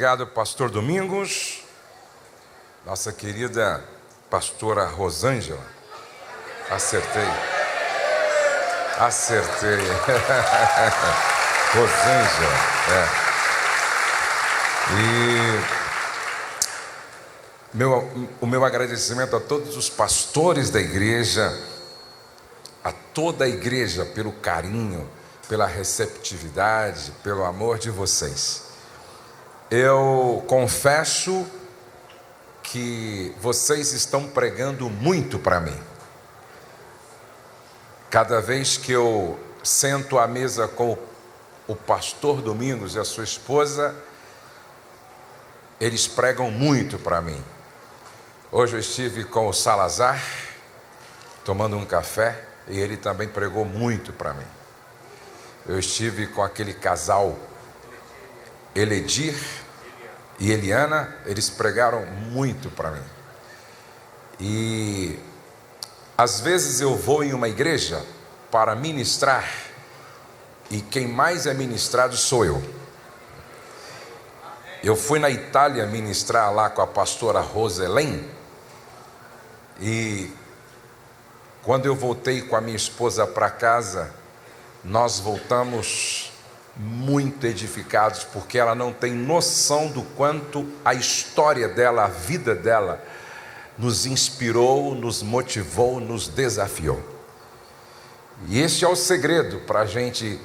obrigado, pastor Domingos, nossa querida pastora Rosângela. Acertei. Rosângela, E o meu agradecimento a todos os pastores da igreja, a toda a igreja, pelo carinho, pela receptividade, pelo amor de vocês. Eu confesso que vocês estão pregando muito para mim. Cada vez que eu sento à mesa com o pastor Domingos e a sua esposa, eles pregam muito para mim. Hoje eu estive com o Salazar, tomando um café, e ele também pregou muito para mim. Eu estive com aquele casal, Eledir e Eliana, eles pregaram muito para mim. E às vezes eu vou em uma igreja para ministrar, e quem mais é ministrado sou eu. Eu fui na Itália ministrar lá com a pastora Roselen, e quando eu voltei com a minha esposa para casa, nós voltamos muito edificados, porque ela não tem noção do quanto a história dela, a vida dela, nos inspirou, nos motivou, nos desafiou. E esse é o segredo para a gente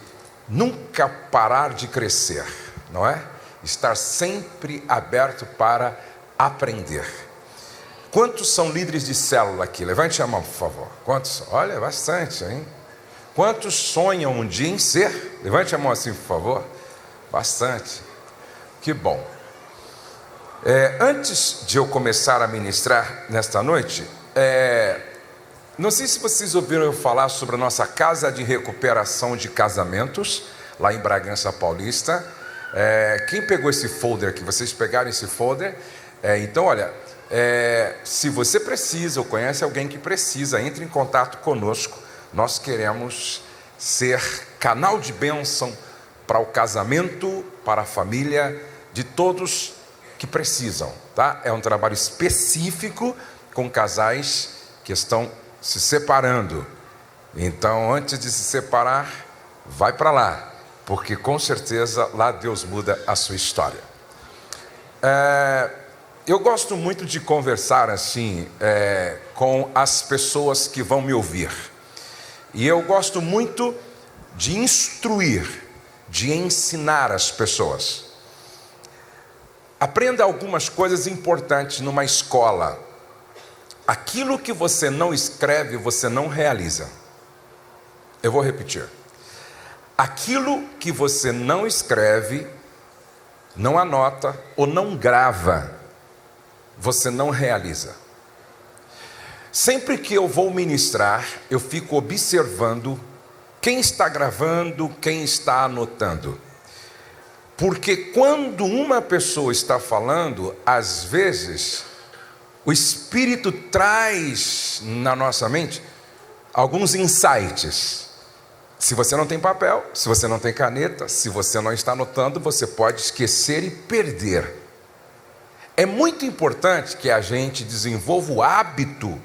nunca parar de crescer, não é? Estar sempre aberto para aprender. Quantos são líderes de célula aqui? Levante a mão, por favor. Quantos? Olha, bastante, hein? Quantos sonham um dia em ser? Levante a mão assim, por favor. Bastante. Que bom. Antes de eu começar a ministrar nesta noite, não sei se vocês ouviram eu falar sobre a nossa casa de recuperação de casamentos, lá em Bragança Paulista. Quem pegou esse folder aqui? Vocês pegaram esse folder? Então, olha, se você precisa ou conhece alguém que precisa, entre em contato conosco. Nós queremos ser canal de bênção para o casamento, para a família de todos que precisam, tá? É um trabalho específico com casais que estão se separando. Então, antes de se separar, vai para lá, porque com certeza lá Deus muda a sua história. Eu gosto muito de conversar assim com as pessoas que vão me ouvir. E eu gosto muito de instruir, de ensinar as pessoas. Aprenda algumas coisas importantes numa escola. Aquilo que você não escreve, você não realiza. Eu vou repetir. Aquilo que você não escreve, não anota ou não grava, você não realiza. Sempre que eu vou ministrar, eu fico observando quem está gravando, quem está anotando. Porque quando uma pessoa está falando, às vezes, o Espírito traz na nossa mente alguns insights. Se você não tem papel, se você não tem caneta, se você não está anotando, você pode esquecer e perder. É muito importante que a gente desenvolva o hábito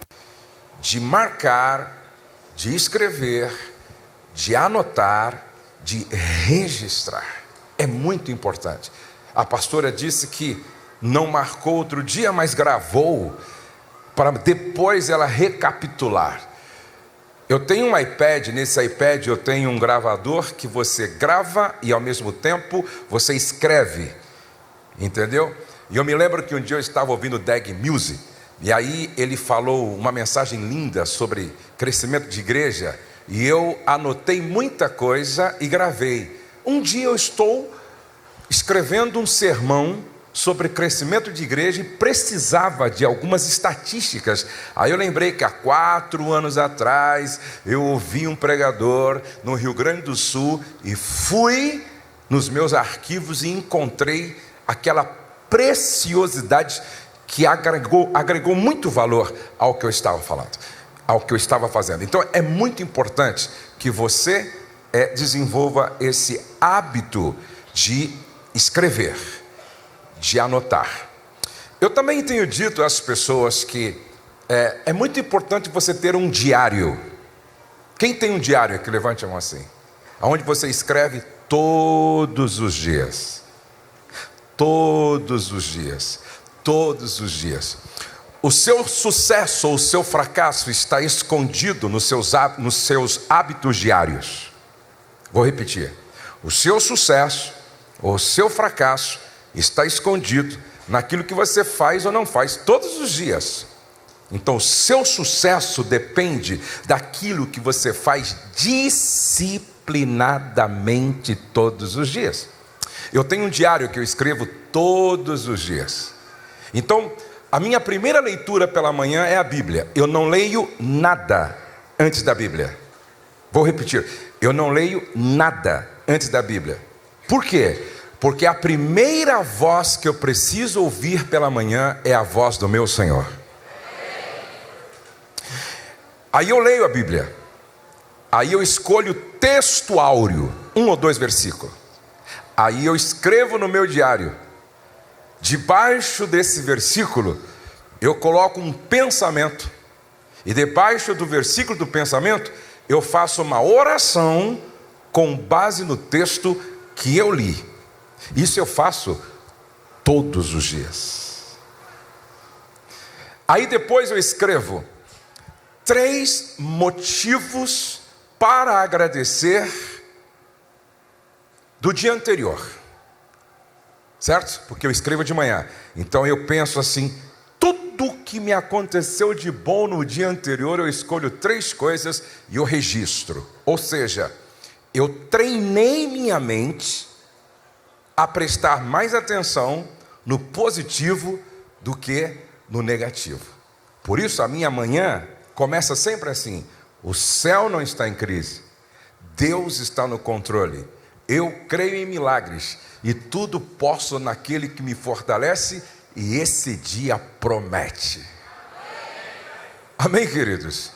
de marcar, de escrever, de anotar, de registrar. É muito importante. A pastora disse que não marcou outro dia, mas gravou, para depois ela recapitular. Eu tenho um iPad, nesse iPad eu tenho um gravador que você grava e ao mesmo tempo você escreve, entendeu? E eu me lembro que um dia eu estava ouvindo Dag Music, e aí ele falou uma mensagem linda sobre crescimento de igreja, e eu anotei muita coisa e gravei. Um dia eu estou escrevendo um sermão sobre crescimento de igreja e precisava de algumas estatísticas. Aí eu lembrei que há 4 anos atrás eu ouvi um pregador no Rio Grande do Sul e fui nos meus arquivos e encontrei aquela preciosidade que agregou muito valor ao que eu estava falando, ao que eu estava fazendo. Então é muito importante que você desenvolva esse hábito de escrever, de anotar. Eu também tenho dito às pessoas que é muito importante você ter um diário. Quem tem um diário aqui? Levante a mão assim. Onde você escreve todos os dias. Todos os dias. Todos os dias. O seu sucesso ou o seu fracasso está escondido nos seus hábitos diários. Vou repetir. O seu sucesso ou o seu fracasso está escondido naquilo que você faz ou não faz todos os dias. Então, o seu sucesso depende daquilo que você faz disciplinadamente todos os dias. Eu tenho um diário que eu escrevo todos os dias. Então, a minha primeira leitura pela manhã é a Bíblia. Eu não leio nada antes da Bíblia. Vou repetir. Eu não leio nada antes da Bíblia. Por quê? Porque a primeira voz que eu preciso ouvir pela manhã é a voz do meu Senhor. Aí eu leio a Bíblia. Aí eu escolho texto áureo, 1 ou 2 versículos. Aí eu escrevo no meu diário. Debaixo desse versículo, eu coloco um pensamento. E debaixo do versículo do pensamento, eu faço uma oração com base no texto que eu li. Isso eu faço todos os dias. Aí depois eu escrevo 3 motivos para agradecer do dia anterior. Certo? Porque eu escrevo de manhã. Então eu penso assim, tudo que me aconteceu de bom no dia anterior, eu escolho 3 coisas e eu registro. Ou seja, eu treinei minha mente a prestar mais atenção no positivo do que no negativo. Por isso a minha manhã começa sempre assim: o céu não está em crise, Deus está no controle, eu creio em milagres e tudo posso naquele que me fortalece, e esse dia promete. Amém, queridos?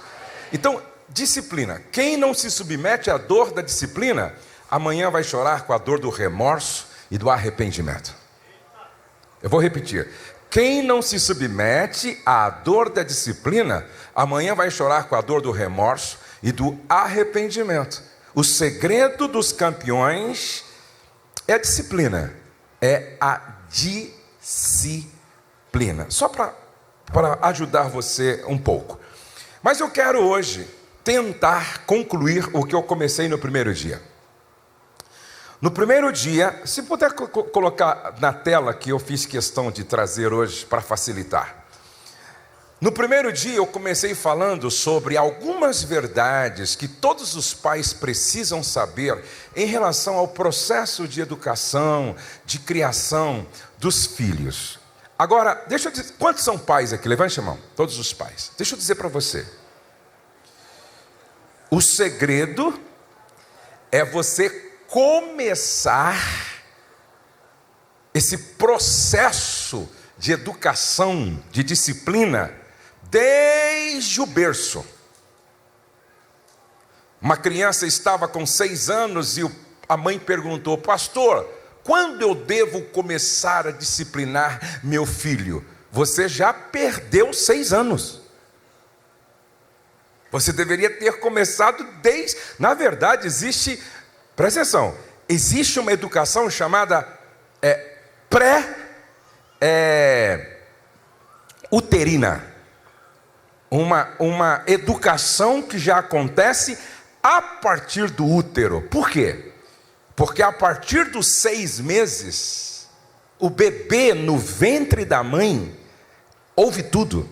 Então, disciplina. Quem não se submete à dor da disciplina, amanhã vai chorar com a dor do remorso e do arrependimento. Eu vou repetir. Quem não se submete à dor da disciplina, amanhã vai chorar com a dor do remorso e do arrependimento. O segredo dos campeões é a disciplina. É a disciplina. Só para ajudar você um pouco. Mas eu quero hoje tentar concluir o que eu comecei no primeiro dia. No primeiro dia, se puder colocar na tela, que eu fiz questão de trazer hoje para facilitar. No primeiro dia eu comecei falando sobre algumas verdades que todos os pais precisam saber em relação ao processo de educação, de criação dos filhos. Agora, deixa eu dizer, quantos são pais aqui? Levante a mão, todos os pais. Deixa eu dizer para você. O segredo é você começar esse processo de educação, de disciplina, desde o berço. Uma criança estava com 6 anos e a mãe perguntou: pastor, quando eu devo começar a disciplinar meu filho? Você já perdeu 6 anos. Você deveria ter começado desde... Na verdade, presta atenção, existe uma educação chamada pré-uterina. Uma educação que já acontece a partir do útero. Por quê? Porque a partir dos 6 meses, o bebê no ventre da mãe ouve tudo,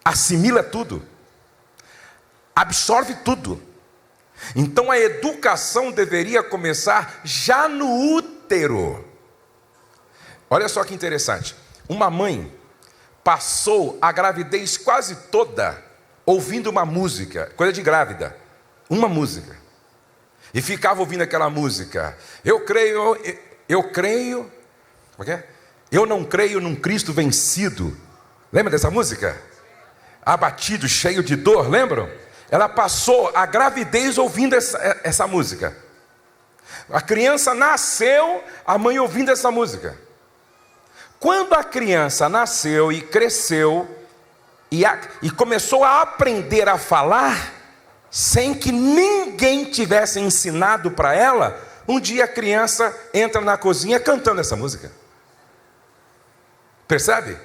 assimila tudo, absorve tudo. Então a educação deveria começar já no útero. Olha só que interessante. Uma mãe passou a gravidez quase toda ouvindo uma música, coisa de grávida, uma música. E ficava ouvindo aquela música. Eu creio, como é que é? Eu não creio num Cristo vencido. Lembra dessa música? Abatido, cheio de dor, lembram? Ela passou a gravidez ouvindo essa música. A criança nasceu, a mãe ouvindo essa música. Quando a criança nasceu e cresceu, e começou a aprender a falar, sem que ninguém tivesse ensinado para ela, um dia a criança entra na cozinha cantando essa música. Percebe?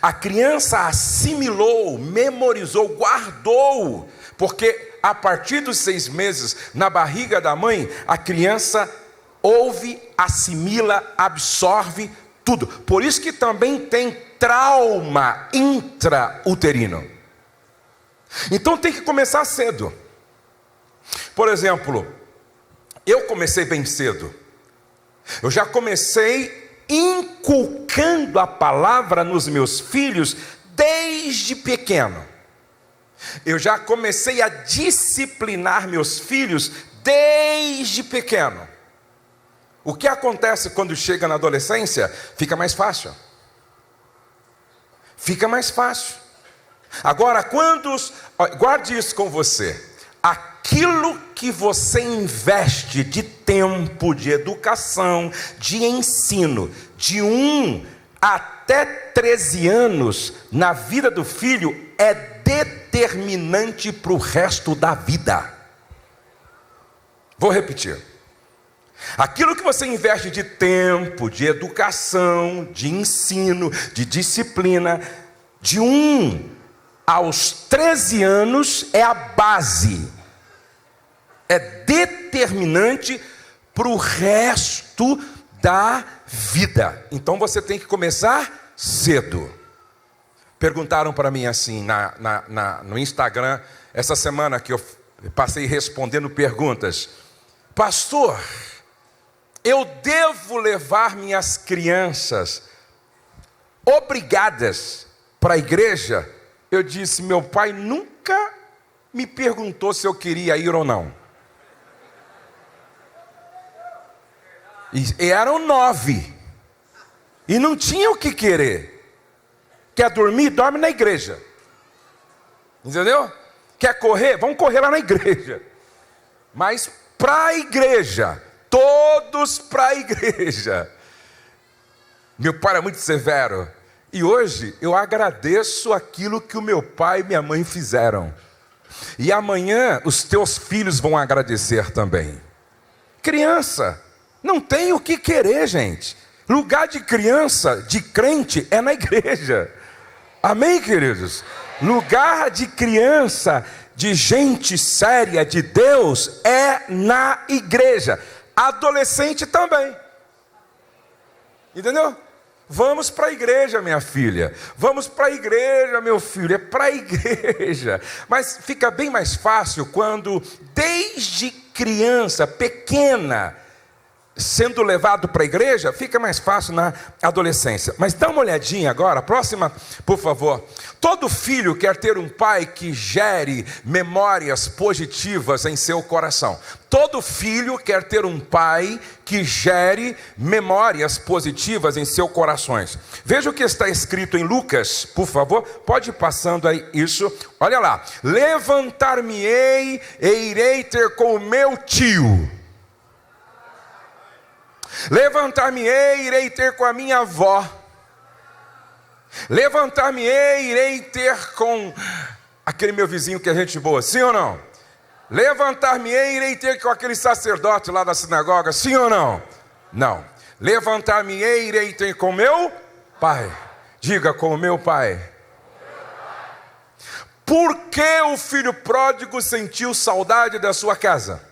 A criança assimilou, memorizou, guardou, porque a partir dos 6 meses, na barriga da mãe, a criança ouve, assimila, absorve tudo. Por isso que também tem trauma intrauterino. Então tem que começar cedo. Por exemplo, eu comecei bem cedo. Eu já comecei inculcando a palavra nos meus filhos desde pequeno. Eu já comecei a disciplinar meus filhos desde pequeno. O que acontece quando chega na adolescência? Fica mais fácil. Fica mais fácil. Agora, guarde isso com você. Aquilo que você investe de tempo, de educação, de ensino, de 1 até 13 anos na vida do filho, é determinante para o resto da vida. Vou repetir. Aquilo que você investe de tempo, de educação, de ensino, de disciplina, de 1 aos 13 anos é a base, é determinante para o resto da vida. Então você tem que começar cedo. Perguntaram para mim assim no Instagram, essa semana que eu passei respondendo perguntas: pastor, eu devo levar minhas crianças obrigadas para a igreja? Eu disse: meu pai nunca me perguntou se eu queria ir ou não. E eram 9. E não tinha o que querer. Quer dormir? Dorme na igreja. Entendeu? Quer correr? Vamos correr lá na igreja. Mas para a igreja. Todos para a igreja. Meu pai era muito severo. E hoje eu agradeço aquilo que o meu pai e minha mãe fizeram. E amanhã os teus filhos vão agradecer também. Criança não tem o que querer, gente. Lugar de criança, de crente, é na igreja. Amém, queridos? Lugar de criança, de gente séria, de Deus, é na igreja. Adolescente também. Entendeu? Vamos para a igreja, minha filha. Vamos para a igreja, meu filho. É para a igreja. Mas fica bem mais fácil quando, desde criança, pequena, sendo levado para a igreja, fica mais fácil na adolescência. Mas dá uma olhadinha agora, próxima, por favor. Todo filho quer ter um pai que gere memórias positivas em seu coração. Todo filho quer ter um pai que gere memórias positivas em seus corações. Veja o que está escrito em Lucas, por favor. Pode ir passando aí isso. Olha lá. Levantar-me-ei e irei ter com o meu tio. Levantar-me-ei, irei ter com a minha avó. Levantar-me-ei, irei ter com aquele meu vizinho que é gente boa. Sim ou não? Levantar-me-ei, irei ter com aquele sacerdote lá da sinagoga. Sim ou não? Não. Levantar-me-ei, irei ter com meu pai. Diga: com o meu pai. Por que o filho pródigo sentiu saudade da sua casa?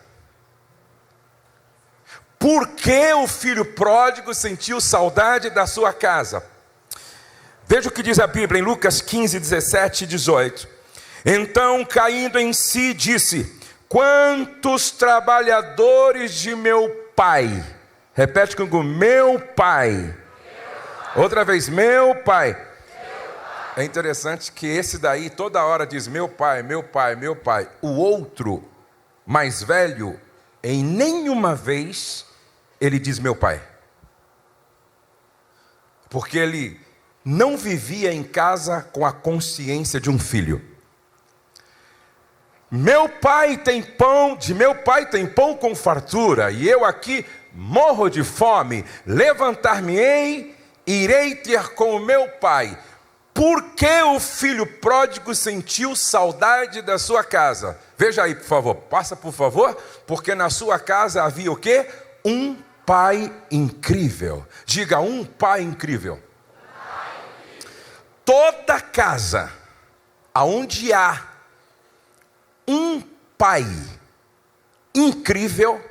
Por que o filho pródigo sentiu saudade da sua casa? Veja o que diz a Bíblia em Lucas 15, 17 e 18. Então, caindo em si, disse: quantos trabalhadores de meu pai. Repete comigo: meu pai. Outra vez: meu pai. É interessante que esse daí toda hora diz: meu pai, meu pai, meu pai. O outro, mais velho, em nenhuma vez ele diz meu pai. Porque ele não vivia em casa com a consciência de um filho. Meu pai tem pão, de meu pai tem pão com fartura, e eu aqui morro de fome. Levantar-me-ei, irei ter com o meu pai. Por que o filho pródigo sentiu saudade da sua casa? Veja aí, por favor, passa por favor, porque na sua casa havia o quê? Um pai incrível. Diga, um pai incrível. Toda casa aonde há um pai incrível,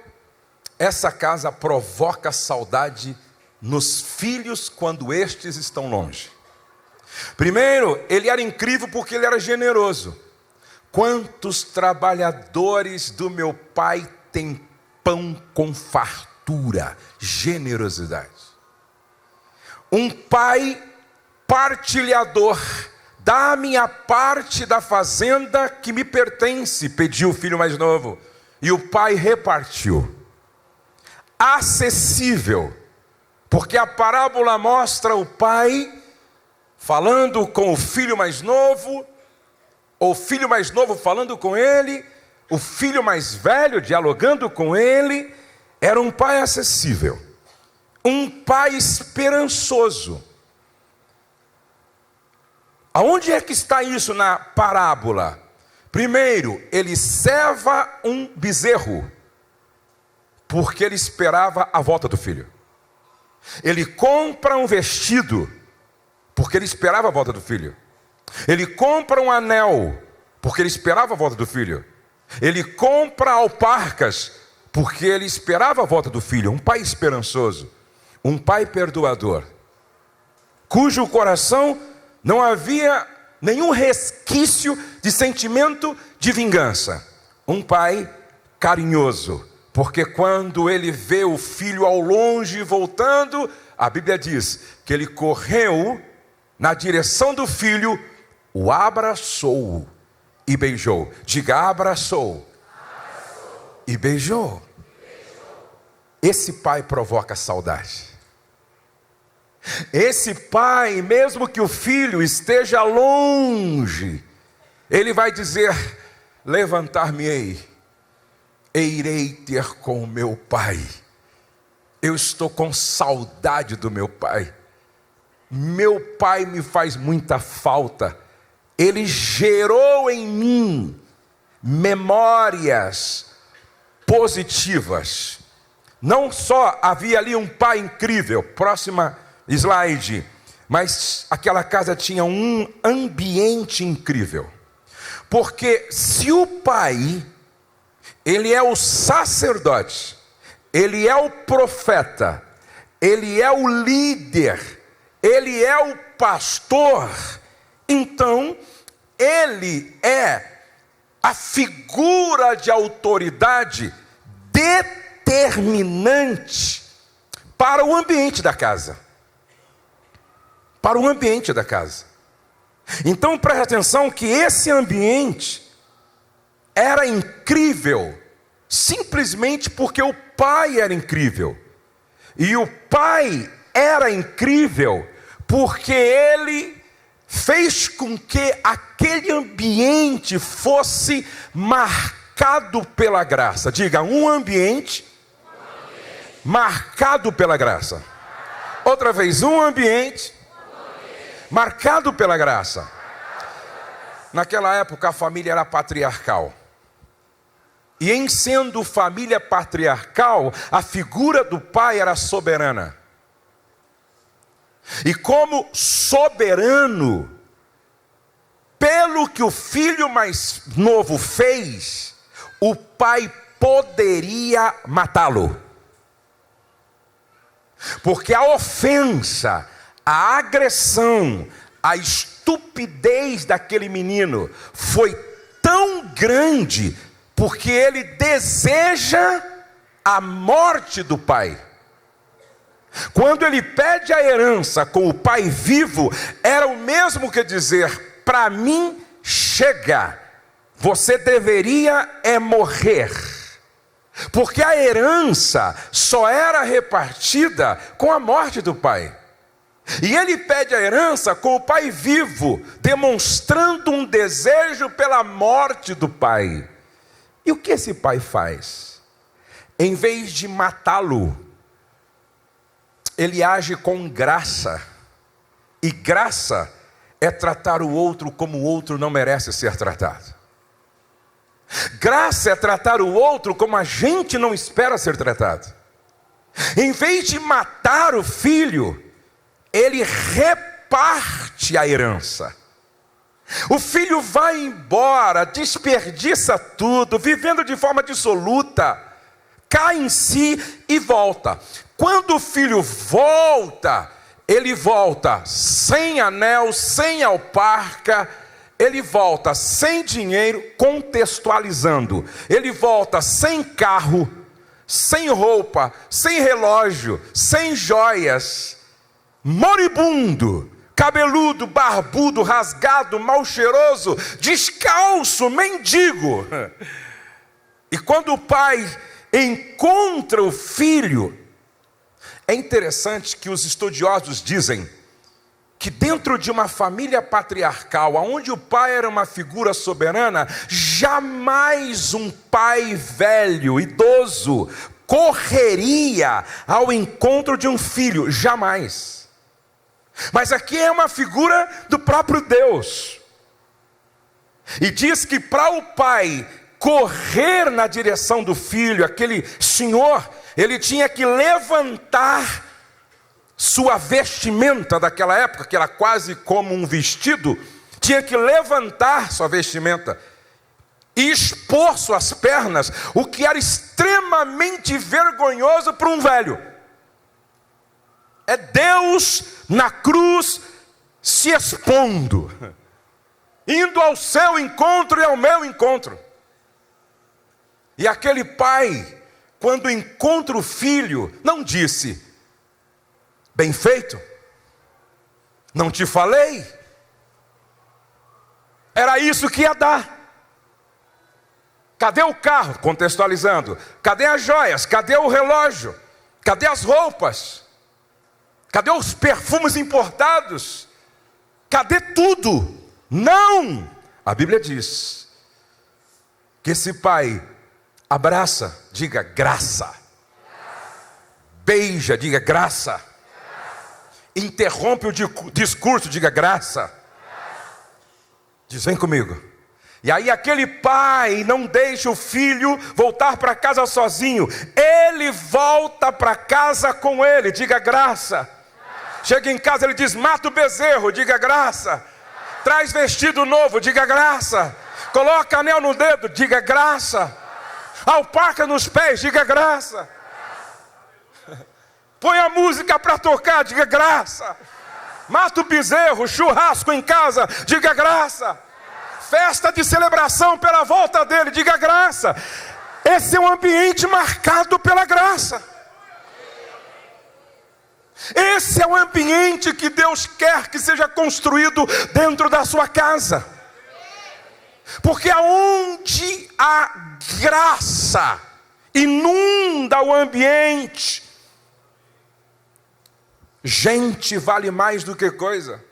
essa casa provoca saudade nos filhos quando estes estão longe. Primeiro, ele era incrível porque ele era generoso. Quantos trabalhadores do meu pai têm pão com fartura, generosidade. Um pai partilhador. Dá-me a parte da fazenda que me pertence, pediu o filho mais novo. E o pai repartiu. Acessível, porque a parábola mostra o pai falando com o filho mais novo, o filho mais novo falando com ele, o filho mais velho dialogando com ele. Era um pai acessível, um pai esperançoso. Aonde é que está isso na parábola? Primeiro, ele ceva um bezerro, porque ele esperava a volta do filho. Ele compra um vestido, porque ele esperava a volta do filho. Ele compra um anel, porque ele esperava a volta do filho. Ele compra alparcas, porque ele esperava a volta do filho. Um pai esperançoso, um pai perdoador, cujo coração não havia nenhum resquício de sentimento de vingança. Um pai carinhoso, porque quando ele vê o filho ao longe voltando, a Bíblia diz que ele correu na direção do filho, o abraçou e beijou. Diga, abraçou e beijou. Esse pai provoca saudade. Esse pai, mesmo que o filho esteja longe, ele vai dizer: levantar-me-ei, e irei ter com o meu pai. Eu estou com saudade do meu pai. Meu pai me faz muita falta. Ele gerou em mim memórias positivas. Não só havia ali um pai incrível, próxima slide, mas aquela casa tinha um ambiente incrível. Porque se o pai, ele é o sacerdote, ele é o profeta, ele é o líder, ele é o pastor, então ele é a figura de autoridade determinante para o ambiente da casa. Para o ambiente da casa. Então preste atenção que esse ambiente era incrível, simplesmente porque o pai era incrível. E o pai era incrível porque ele fez com que aquele ambiente fosse marcado pela graça. Diga, um ambiente marcado pela graça. Outra vez, um ambiente marcado pela graça. Naquela época a família era patriarcal. E em sendo família patriarcal, a figura do pai era soberana. E como soberano, pelo que o filho mais novo fez, o pai poderia matá-lo. Porque a ofensa, a agressão, a estupidez daquele menino foi tão grande, porque ele deseja a morte do pai. Quando ele pede a herança com o pai vivo, era o mesmo que dizer: para mim chega, você deveria morrer. Porque a herança só era repartida com a morte do pai. E ele pede a herança com o pai vivo, demonstrando um desejo pela morte do pai. E o que esse pai faz? Em vez de matá-lo, ele age com graça. E graça é tratar o outro como o outro não merece ser tratado. Graça é tratar o outro como a gente não espera ser tratado. Em vez de matar o filho, ele reparte a herança. O filho vai embora, desperdiça tudo, vivendo de forma dissoluta, cai em si e volta. Quando o filho volta, ele volta sem anel, sem alparca, ele volta sem dinheiro, contextualizando. Ele volta sem carro, sem roupa, sem relógio, sem joias, moribundo, cabeludo, barbudo, rasgado, mal cheiroso, descalço, mendigo. E quando o pai encontra o filho, é interessante que os estudiosos dizem que dentro de uma família patriarcal, onde o pai era uma figura soberana, jamais um pai velho, idoso, correria ao encontro de um filho, jamais. Mas aqui é uma figura do próprio Deus. E diz que para o pai correr na direção do filho, aquele senhor, ele tinha que levantar sua vestimenta daquela época, que era quase como um vestido, tinha que levantar sua vestimenta e expor suas pernas, o que era extremamente vergonhoso para um velho. É Deus na cruz se expondo, indo ao seu encontro e ao meu encontro. E aquele pai, quando encontra o filho, não disse: bem feito, não te falei? Era isso que ia dar. Cadê o carro? Contextualizando. Cadê as joias? Cadê o relógio? Cadê as roupas? Cadê os perfumes importados? Cadê tudo? Não! A Bíblia diz que esse pai abraça, diga graça. Beija, diga graça. Interrompe o discurso, diga graça. Diz, vem comigo. E aí aquele pai não deixa o filho voltar para casa sozinho. Ele volta para casa com ele, diga graça. Chega em casa, ele diz, mata o bezerro, diga graça. Traz vestido novo, diga graça. Coloca anel no dedo, diga graça. Alparca nos pés, diga graça. Põe a música para tocar, diga graça. Mata o bezerro, churrasco em casa, diga graça. Festa de celebração pela volta dele, diga graça. Esse é um ambiente marcado pela graça. Esse é o ambiente que Deus quer que seja construído dentro da sua casa. Porque aonde a graça inunda o ambiente, gente vale mais do que coisa.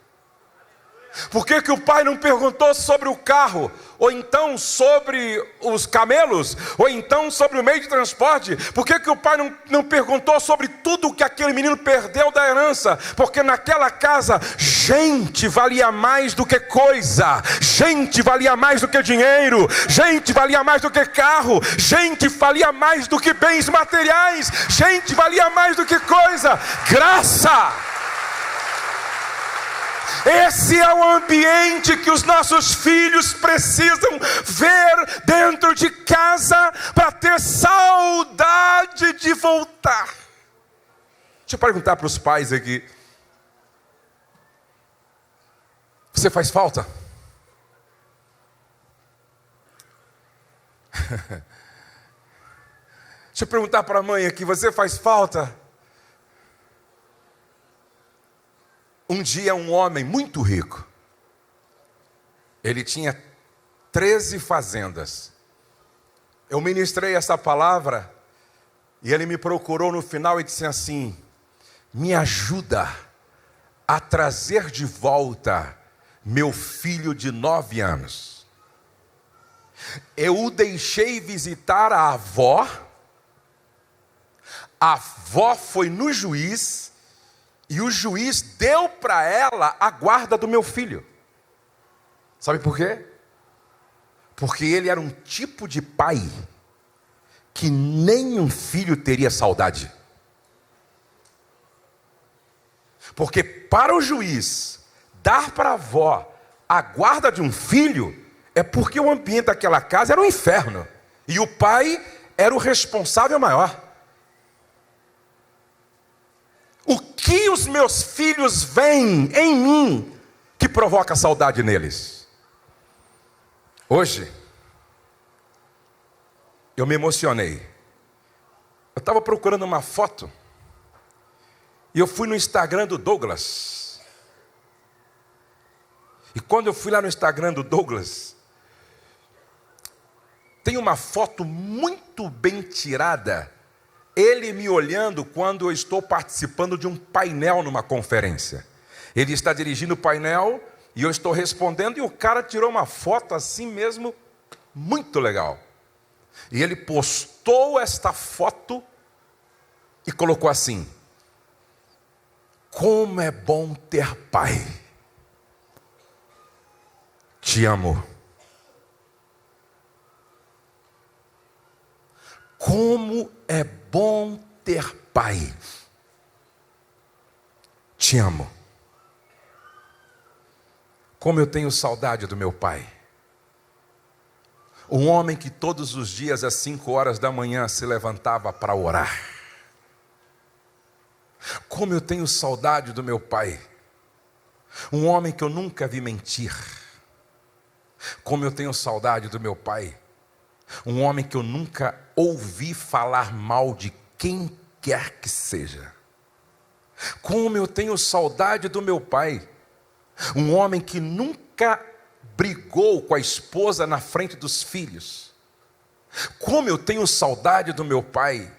Por que o pai não perguntou sobre o carro? Ou então sobre os camelos? Ou então sobre o meio de transporte? Por que o pai não perguntou sobre tudo que aquele menino perdeu da herança? Porque naquela casa, gente valia mais do que coisa. Gente valia mais do que dinheiro. Gente valia mais do que carro. Gente valia mais do que bens materiais. Gente valia mais do que coisa. Graça! Esse é o ambiente que os nossos filhos precisam ver dentro de casa para ter saudade de voltar. Deixa eu perguntar para os pais aqui. Você faz falta? Deixa eu perguntar para a mãe aqui. Você faz falta? Um dia um homem muito rico, ele tinha 13 fazendas. Eu ministrei essa palavra e ele me procurou no final e disse assim: me ajuda a trazer de volta meu filho de 9 anos. Eu o deixei visitar a avó foi no juiz, e o juiz deu para ela a guarda do meu filho. Sabe por quê? Porque ele era um tipo de pai que nenhum filho teria saudade. Porque para o juiz dar para a avó a guarda de um filho, é porque o ambiente daquela casa era um inferno, e o pai era o responsável maior. O que os meus filhos veem em mim que provoca saudade neles? Hoje, eu me emocionei. Eu estava procurando uma foto, e eu fui no Instagram do Douglas. E quando eu fui lá no Instagram do Douglas, tem uma foto muito bem tirada, ele me olhando quando eu estou participando de um painel numa conferência. Ele está dirigindo o painel e eu estou respondendo, e o cara tirou uma foto assim mesmo, muito legal. E ele postou esta foto e colocou assim: como é bom ter pai. Te amo. Como é bom ter pai. Te amo. Como eu tenho saudade do meu pai. Um homem que todos os dias às 5 horas da manhã se levantava para orar. Como eu tenho saudade do meu pai. Um homem que eu nunca vi mentir. Como eu tenho saudade do meu pai. Um homem que eu nunca ouvi falar mal de quem quer que seja. Como eu tenho saudade do meu pai. Um homem que nunca brigou com a esposa na frente dos filhos. Como eu tenho saudade do meu pai.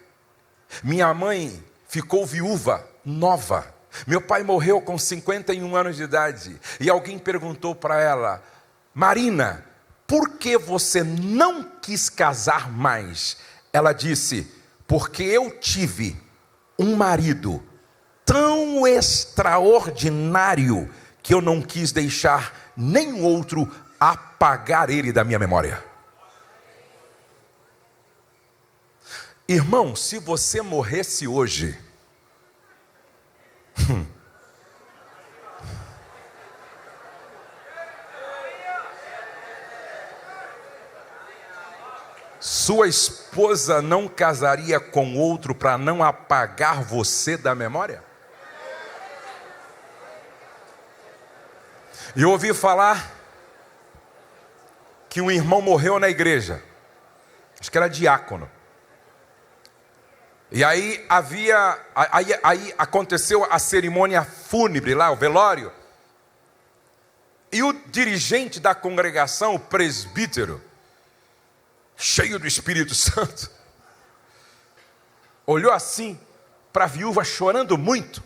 Minha mãe ficou viúva, nova. Meu pai morreu com 51 anos de idade. E alguém perguntou para ela: Marina, por que você não quis casar mais? Ela disse: porque eu tive um marido tão extraordinário que eu não quis deixar nenhum outro apagar ele da minha memória. Irmão, se você morresse hoje, sua esposa não casaria com outro para não apagar você da memória? E eu ouvi falar que um irmão morreu na igreja, acho que era diácono. E aí aconteceu a cerimônia fúnebre lá, o velório. E o dirigente da congregação, o presbítero, cheio do Espírito Santo, olhou assim para a viúva chorando muito,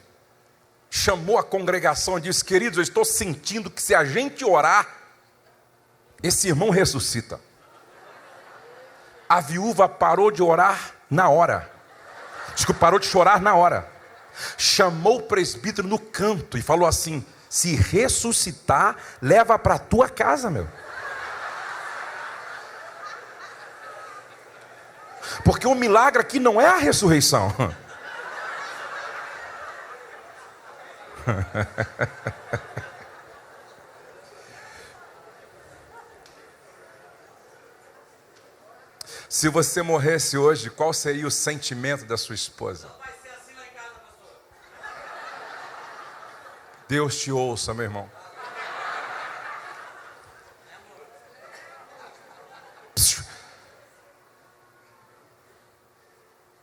chamou a congregação e disse: queridos, eu estou sentindo que se a gente orar, esse irmão ressuscita. A viúva parou de orar na hora. Desculpa, parou de chorar na hora. Chamou o presbítero no canto e falou assim: se ressuscitar, leva para a tua casa, meu. Porque o milagre aqui não é a ressurreição. Se você morresse hoje, qual seria o sentimento da sua esposa? Não vai ser assim lá em casa, pastor. Deus te ouça, meu irmão.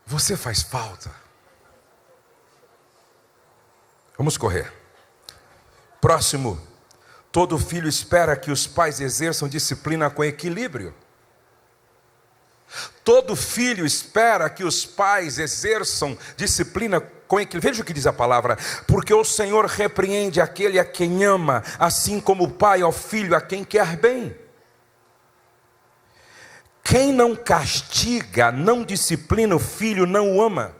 Você faz falta. Vamos correr. Próximo. Todo filho espera que os pais exerçam disciplina com equilíbrio. Todo filho espera que os pais exerçam disciplina com equilíbrio. Veja o que diz a palavra: porque o Senhor repreende aquele a quem ama, assim como o pai ao filho a quem quer bem. Quem não castiga, não disciplina o filho, não o ama.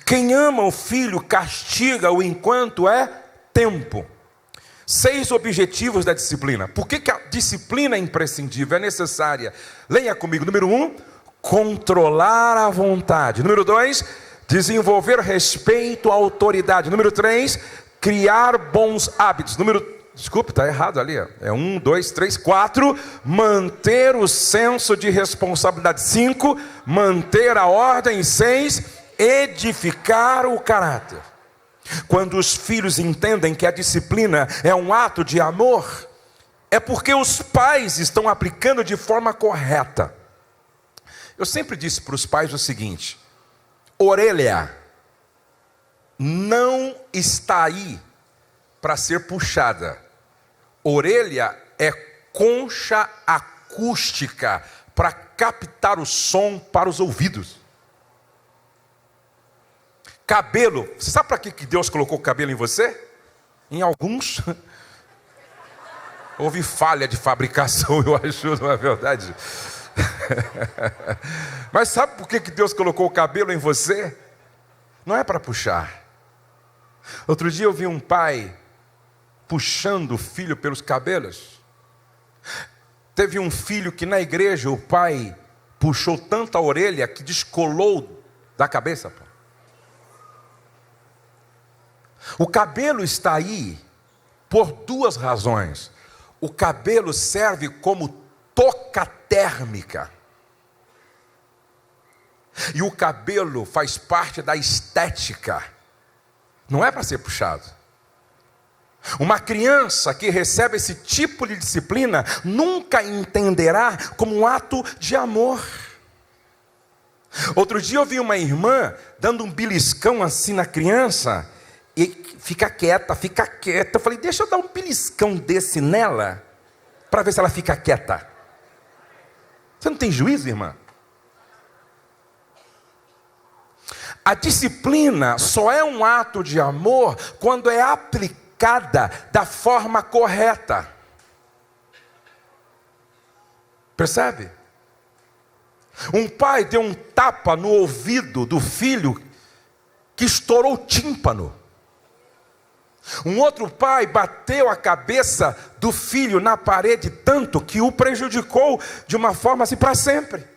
Quem ama o filho, castiga-o enquanto é tempo. 6 objetivos da disciplina. Por que a disciplina é imprescindível, é necessária? Leia comigo. Número 1, controlar a vontade. Número 2, desenvolver respeito à autoridade. Número 3, criar bons hábitos. Desculpe, está errado ali. É 1, 2, 3, 4. Manter o senso de responsabilidade. 5, manter a ordem. 6, edificar o caráter. Quando os filhos entendem que a disciplina é um ato de amor, é porque os pais estão aplicando de forma correta. Eu sempre disse para os pais o seguinte: orelha não está aí para ser puxada. Orelha é concha acústica para captar o som para os ouvidos. Cabelo, você sabe para que Deus colocou o cabelo em você? Em alguns houve falha de fabricação, eu acho, não é verdade? Mas sabe por que Deus colocou o cabelo em você? Não é para puxar. Outro dia eu vi um pai puxando o filho pelos cabelos. Teve um filho que na igreja o pai puxou tanto a orelha que descolou da cabeça. O cabelo está aí por 2 razões. O cabelo serve como toca térmica. E o cabelo faz parte da estética. Não é para ser puxado. Uma criança que recebe esse tipo de disciplina nunca entenderá como um ato de amor. Outro dia eu vi uma irmã dando um beliscão assim na criança. E fica quieta, fica quieta. Eu falei, deixa eu dar um beliscão desse nela, para ver se ela fica quieta. Você não tem juízo, irmã? A disciplina só é um ato de amor quando é aplicada da forma correta. Percebe? Um pai deu um tapa no ouvido do filho que estourou o tímpano. Um outro pai bateu a cabeça do filho na parede tanto que o prejudicou de uma forma assim para sempre.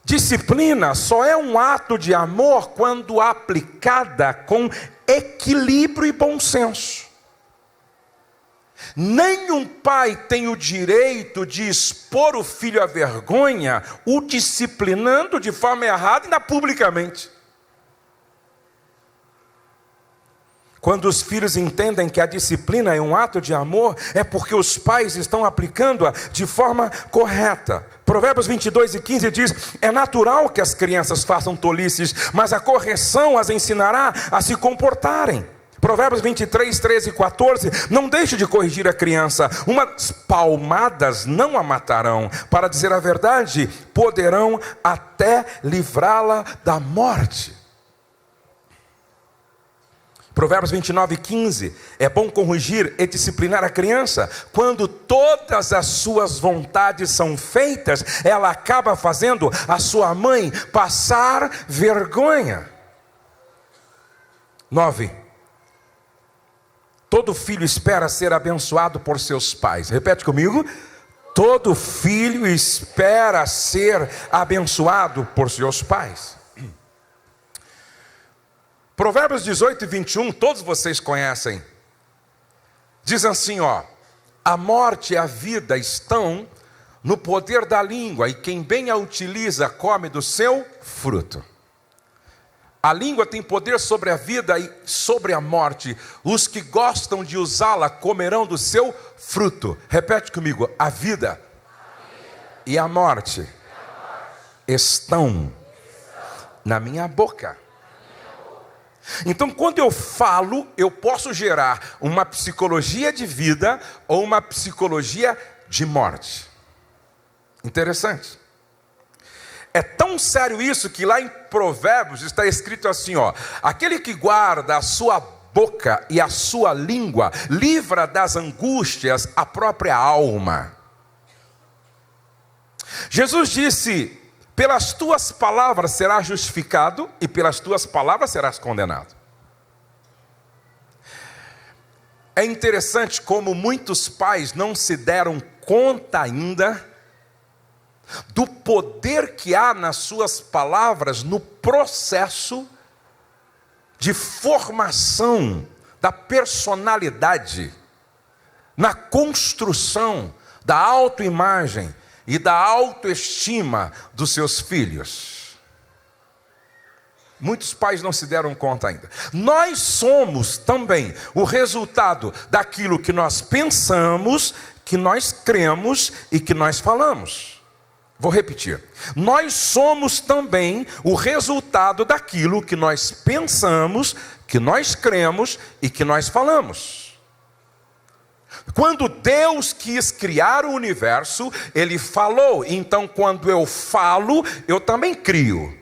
Disciplina só é um ato de amor quando aplicada com equilíbrio e bom senso. Nenhum pai tem o direito de expor o filho à vergonha, o disciplinando de forma errada, ainda publicamente. Quando os filhos entendem que a disciplina é um ato de amor, é porque os pais estão aplicando-a de forma correta. Provérbios 22:15 diz: é natural que as crianças façam tolices, mas a correção as ensinará a se comportarem. Provérbios 23:13 e 14: não deixe de corrigir a criança, umas palmadas não a matarão, para dizer a verdade, poderão até livrá-la da morte. Provérbios 29:15, é bom corrigir e disciplinar a criança. Quando todas as suas vontades são feitas, ela acaba fazendo a sua mãe passar vergonha. 9. Todo filho espera ser abençoado por seus pais. Repete comigo. Todo filho espera ser abençoado por seus pais. Provérbios 18:21, todos vocês conhecem. Diz assim, a morte e a vida estão no poder da língua, e quem bem a utiliza come do seu fruto. A língua tem poder sobre a vida e sobre a morte. Os que gostam de usá-la comerão do seu fruto. Repete comigo. A vida e a morte estão na minha boca. Então, quando eu falo, eu posso gerar uma psicologia de vida ou uma psicologia de morte. Interessante. É tão sério isso que lá em Provérbios está escrito assim, ó: aquele que guarda a sua boca e a sua língua livra das angústias a própria alma. Jesus disse: pelas tuas palavras serás justificado e pelas tuas palavras serás condenado. É interessante como muitos pais não se deram conta ainda do poder que há nas suas palavras no processo de formação da personalidade, na construção da autoimagem e da autoestima dos seus filhos. Muitos pais não se deram conta ainda. Nós somos também o resultado daquilo que nós pensamos, que nós cremos e que nós falamos. Vou repetir. Nós somos também o resultado daquilo que nós pensamos, que nós cremos e que nós falamos. Quando Deus quis criar o universo, Ele falou. Então, quando eu falo, eu também crio.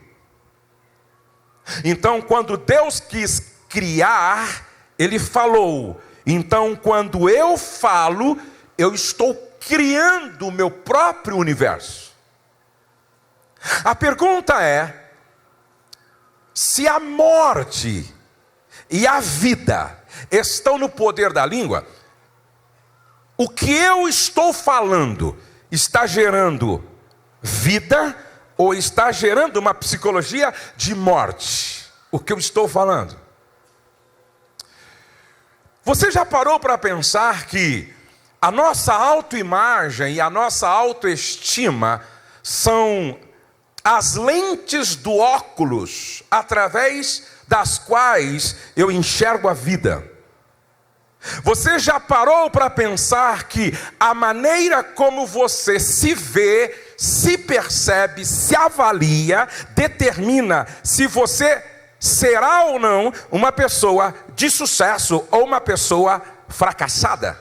Então, quando Deus quis criar, Ele falou. Então, quando eu falo, eu estou criando o meu próprio universo. A pergunta é: se a morte e a vida estão no poder da língua, o que eu estou falando está gerando vida ou está gerando uma psicologia de morte? O que eu estou falando? Você já parou para pensar que a nossa autoimagem e a nossa autoestima são as lentes do óculos através das quais eu enxergo a vida? Você já parou para pensar que a maneira como você se vê, se percebe, se avalia, determina se você será ou não uma pessoa de sucesso ou uma pessoa fracassada?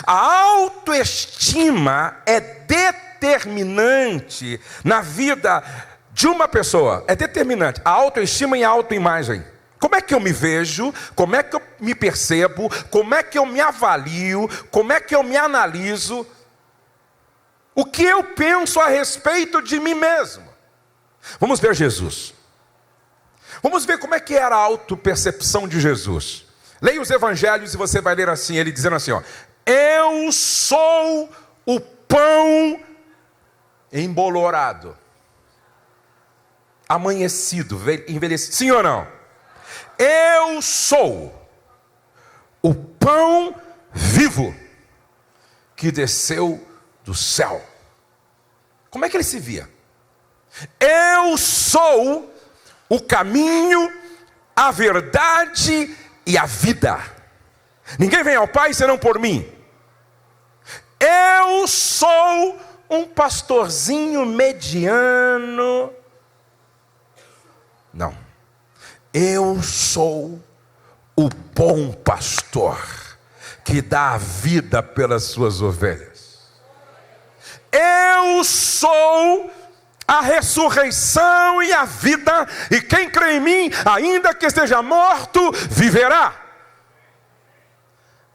A autoestima é determinante na vida de uma pessoa. É determinante. A autoestima e a autoimagem. Como é que eu me vejo? Como é que eu me percebo? Como é que eu me avalio? Como é que eu me analiso? O que eu penso a respeito de mim mesmo? Vamos ver Jesus. Vamos ver como é que era a autopercepção de Jesus. Leia os evangelhos e você vai ler assim, ele dizendo assim, ó: eu sou o pão embolorado, amanhecido, envelhecido. Sim ou não? Eu sou o pão vivo que desceu do céu. Como é que ele se via? Eu sou o caminho, a verdade e a vida. Ninguém vem ao Pai senão por mim. Eu sou um pastorzinho mediano. Não. Eu sou o bom pastor que dá a vida pelas suas ovelhas. Eu sou a ressurreição e a vida, e quem crê em mim, ainda que esteja morto, viverá.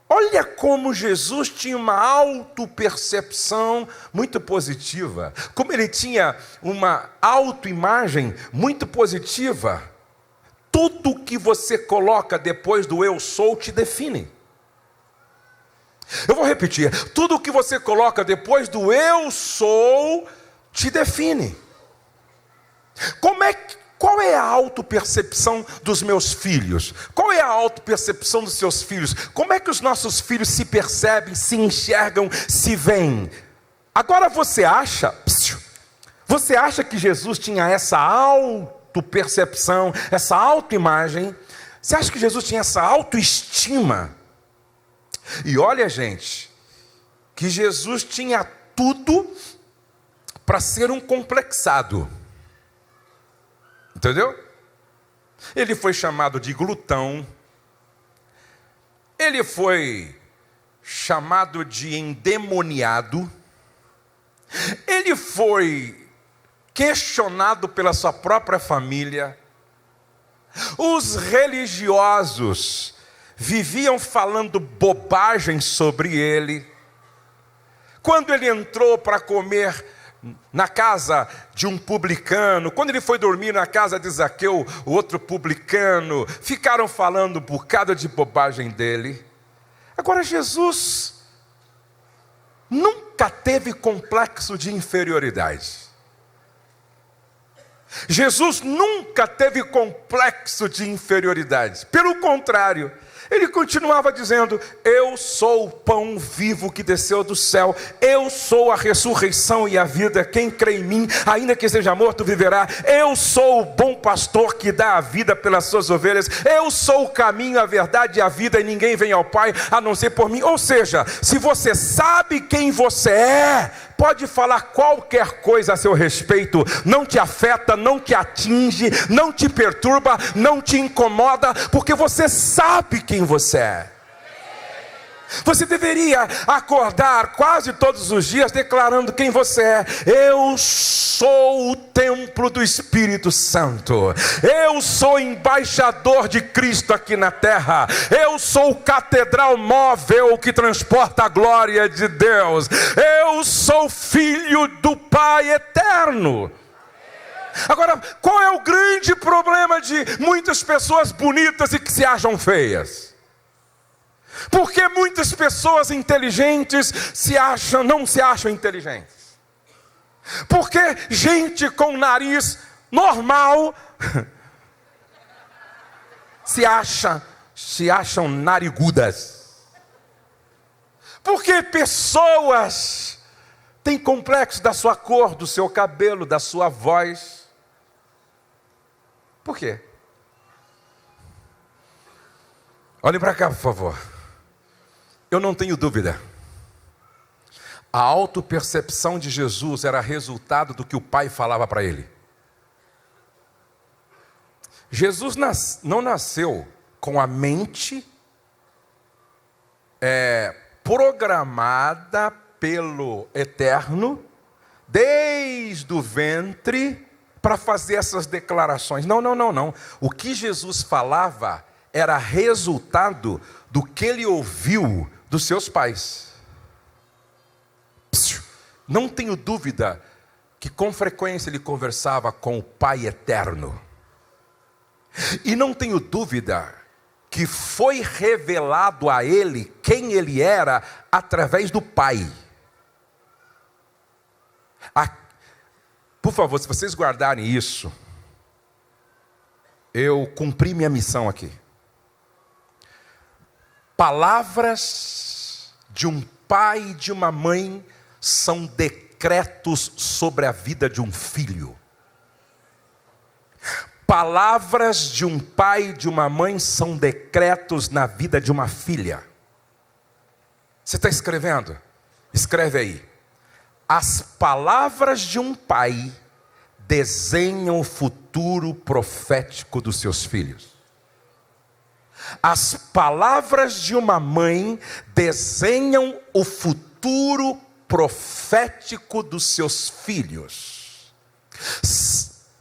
Olha como Jesus tinha uma autopercepção muito positiva, como ele tinha uma autoimagem muito positiva. Tudo que você coloca depois do eu sou te define. Eu vou repetir, tudo que você coloca depois do eu sou te define. Qual é a autopercepção dos meus filhos? Qual é a autopercepção dos seus filhos? Como é que os nossos filhos se percebem, se enxergam, se veem? Agora você acha que Jesus tinha essa autopercepção, essa autoimagem? Você acha que Jesus tinha essa autoestima? E olha, gente, que Jesus tinha tudo para ser um complexado. Entendeu? Ele foi chamado de glutão. Ele foi chamado de endemoniado. Ele foi questionado pela sua própria família. Os religiosos viviam falando bobagem sobre ele. Quando ele entrou para comer na casa de um publicano, quando ele foi dormir na casa de Zaqueu, o outro publicano, ficaram falando um bocado de bobagem dele. Agora, Jesus nunca teve complexo de inferioridade. Jesus nunca teve complexo de inferioridade. Pelo contrário, ele continuava dizendo: eu sou o pão vivo que desceu do céu, eu sou a ressurreição e a vida, quem crê em mim, ainda que seja morto, viverá. Eu sou o bom pastor que dá a vida pelas suas ovelhas, eu sou o caminho, a verdade e a vida, e ninguém vem ao Pai a não ser por mim. Ou seja, se você sabe quem você é, pode falar qualquer coisa a seu respeito, não te afeta, não te atinge, não te perturba, não te incomoda, porque você sabe quem você é. Você deveria acordar quase todos os dias declarando quem você é. Eu sou o templo do Espírito Santo. Eu sou embaixador de Cristo aqui na terra. Eu sou catedral móvel que transporta a glória de Deus. Eu sou filho do Pai eterno. Agora, qual é o grande problema de muitas pessoas bonitas e que se acham feias? Porque muitas pessoas inteligentes não se acham inteligentes. Porque gente com nariz normal se acham narigudas. Porque pessoas têm complexo da sua cor, do seu cabelo, da sua voz. Por quê? Olhem para cá, por favor. Eu não tenho dúvida. A autopercepção de Jesus era resultado do que o Pai falava para ele. Jesus não nasceu com a mente programada pelo Eterno, desde o ventre, para fazer essas declarações. Não. O que Jesus falava era resultado do que ele ouviu dos seus pais. Não tenho dúvida que com frequência ele conversava com o Pai eterno. E não tenho dúvida que foi revelado a ele quem ele era através do Pai. Por favor, se vocês guardarem isso, eu cumpri minha missão aqui. Palavras de um pai e de uma mãe são decretos sobre a vida de um filho. Palavras de um pai e de uma mãe são decretos na vida de uma filha. Você está escrevendo? Escreve aí. As palavras de um pai desenham o futuro profético dos seus filhos. As palavras de uma mãe desenham o futuro profético dos seus filhos.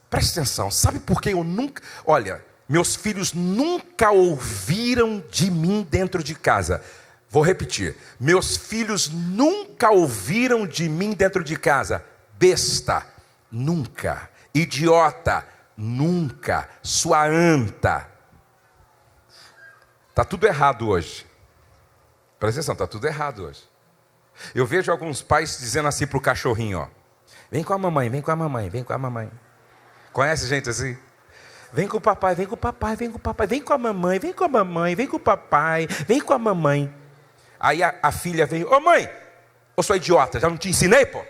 Preste atenção, sabe por que eu nunca... Olha, meus filhos nunca ouviram de mim dentro de casa. Vou repetir, meus filhos nunca ouviram de mim dentro de casa. Besta, nunca. Idiota, nunca. Sua anta. Está tudo errado hoje. Presta atenção, está tudo errado hoje. Eu vejo alguns pais dizendo assim para o cachorrinho, ó: vem com a mamãe, vem com a mamãe, vem com a mamãe. Conhece gente assim? Vem com o papai, vem com o papai, vem com o papai, vem com a mamãe, vem com a mamãe, vem com o papai, vem com a mamãe. Aí a filha vem: ô mãe, eu sou idiota, já não te ensinei, pô?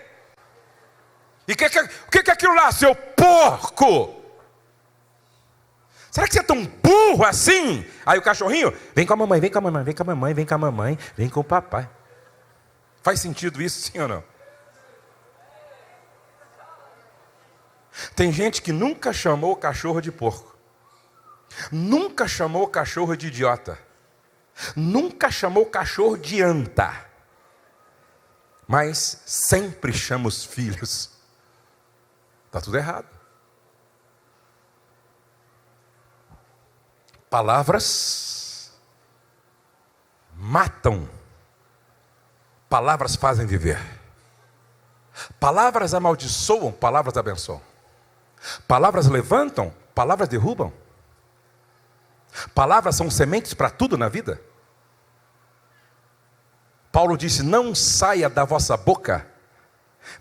E o que é aquilo lá, seu porco? Será que você é tão burro assim? Aí o cachorrinho: vem com a mamãe, vem com a mamãe, vem com a mamãe, vem com a mamãe, vem com o papai. Faz sentido isso, sim ou não? Tem gente que nunca chamou o cachorro de porco. Nunca chamou o cachorro de idiota. Nunca chamou o cachorro de anta. Mas sempre chama os filhos Está tudo errado. Palavras matam. Palavras fazem viver. Palavras amaldiçoam, palavras abençoam. Palavras levantam, palavras derrubam. Palavras são sementes para tudo na vida. Paulo disse: não saia da vossa boca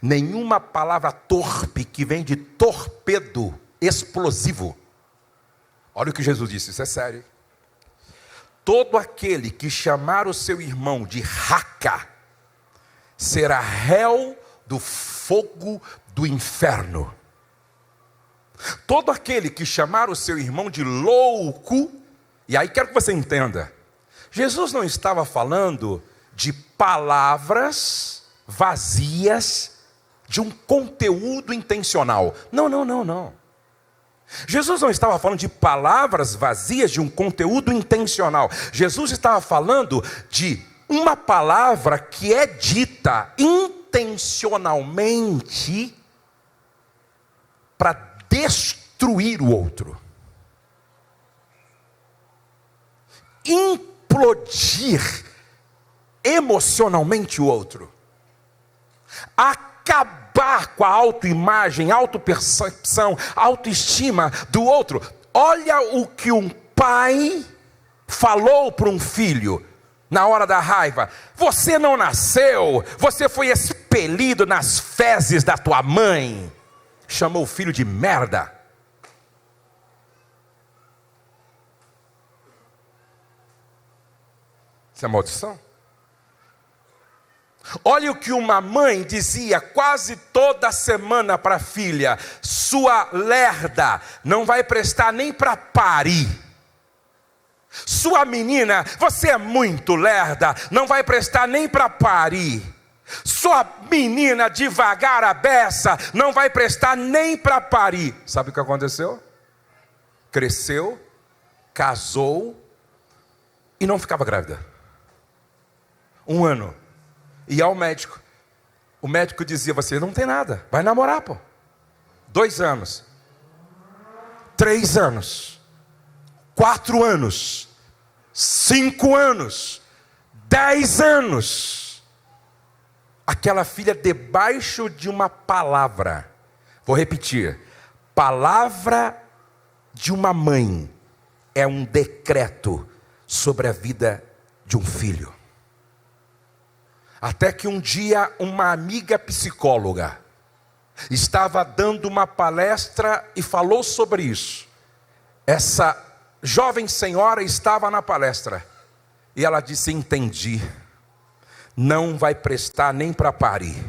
nenhuma palavra torpe que vem de torpedo explosivo. Olha o que Jesus disse, isso é sério. Todo aquele que chamar o seu irmão de raca será réu do fogo do inferno. Todo aquele que chamar o seu irmão de louco, e aí quero que você entenda, Jesus não estava falando de palavras vazias de um conteúdo intencional. Não. Jesus não estava falando de palavras vazias de um conteúdo intencional. Jesus estava falando de uma palavra que é dita intencionalmente para destruir o outro, implodir emocionalmente o outro, acabar com a autoimagem, autopercepção, autoestima do outro. Olha o que um pai falou para um filho na hora da raiva: você não nasceu, você foi expelido nas fezes da tua mãe. Chamou o filho de merda. Isso é maldição? Olha o que uma mãe dizia quase toda semana para a filha: sua lerda não vai prestar nem para parir. Sua menina, você é muito lerda, não vai prestar nem para parir. Sua menina devagar a beça, não vai prestar nem para parir. Sabe o que aconteceu? Cresceu, casou e não ficava grávida. 1 ano. Ia ao médico. O médico dizia: você não tem nada, vai namorar, pô. 2 anos. 3 anos. 4 anos. 5 anos. 10 anos. Aquela filha debaixo de uma palavra. Vou repetir. Palavra de uma mãe é um decreto sobre a vida de um filho. Até que um dia uma amiga psicóloga estava dando uma palestra e falou sobre isso. Essa jovem senhora estava na palestra e ela disse: entendi. Não vai prestar nem para parir.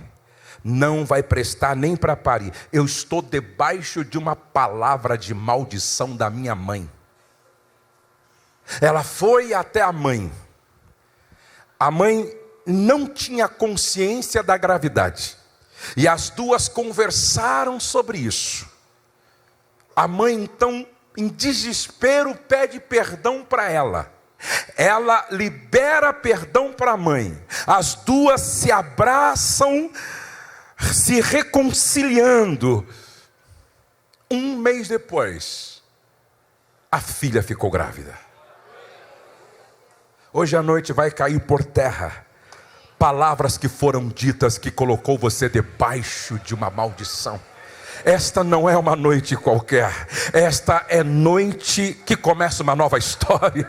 Não vai prestar nem para parir. Eu estou debaixo de uma palavra de maldição da minha mãe. Ela foi até a mãe. A mãe não tinha consciência da gravidade. E as duas conversaram sobre isso. A mãe então, em desespero, pede perdão para ela. Ela libera perdão para a mãe. As duas se abraçam, se reconciliando. 1 mês depois, a filha ficou grávida. Hoje à noite vai cair por terra palavras que foram ditas que colocou você debaixo de uma maldição. Esta não é uma noite qualquer. Esta é noite que começa uma nova história,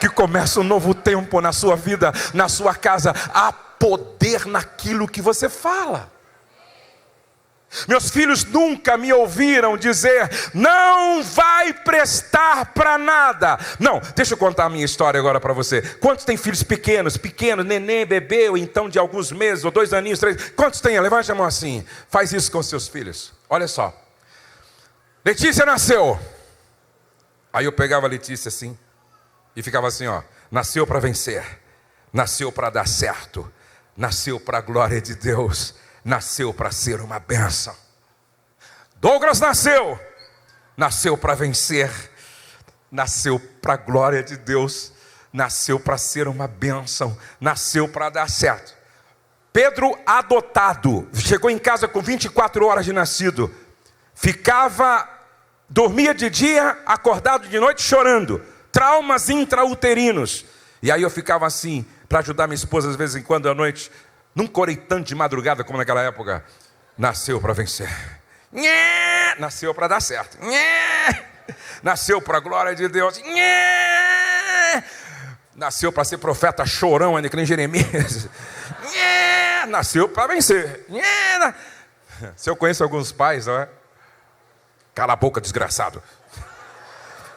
que começa um novo tempo na sua vida, na sua casa. Há poder naquilo que você fala. Meus filhos nunca me ouviram dizer: não vai prestar para nada. Não, deixa eu contar a minha história agora para você. Quantos tem filhos pequenos, neném, bebê, ou então de alguns meses, ou 2 aninhos, 3? Quantos tem? Levante a mão assim. Faz isso com seus filhos. Olha só. Letícia nasceu. Aí eu pegava a Letícia assim e ficava assim, ó: nasceu para vencer, nasceu para dar certo, nasceu para a glória de Deus, nasceu para ser uma bênção. Douglas nasceu para vencer, nasceu para a glória de Deus, nasceu para ser uma bênção, nasceu para dar certo. Pedro, adotado, chegou em casa com 24 horas de nascido. Dormia de dia, acordado de noite chorando. Traumas intrauterinos. E aí eu ficava assim, para ajudar minha esposa, às vezes em quando à noite. Nunca orei tanto de madrugada como naquela época. Nasceu para vencer. Nasceu para dar certo. Nasceu para a glória de Deus. Nasceu para ser profeta chorão, ainda que nem Jeremias. Nasceu para vencer. Se eu conheço alguns pais, não é? Cala a boca, desgraçado.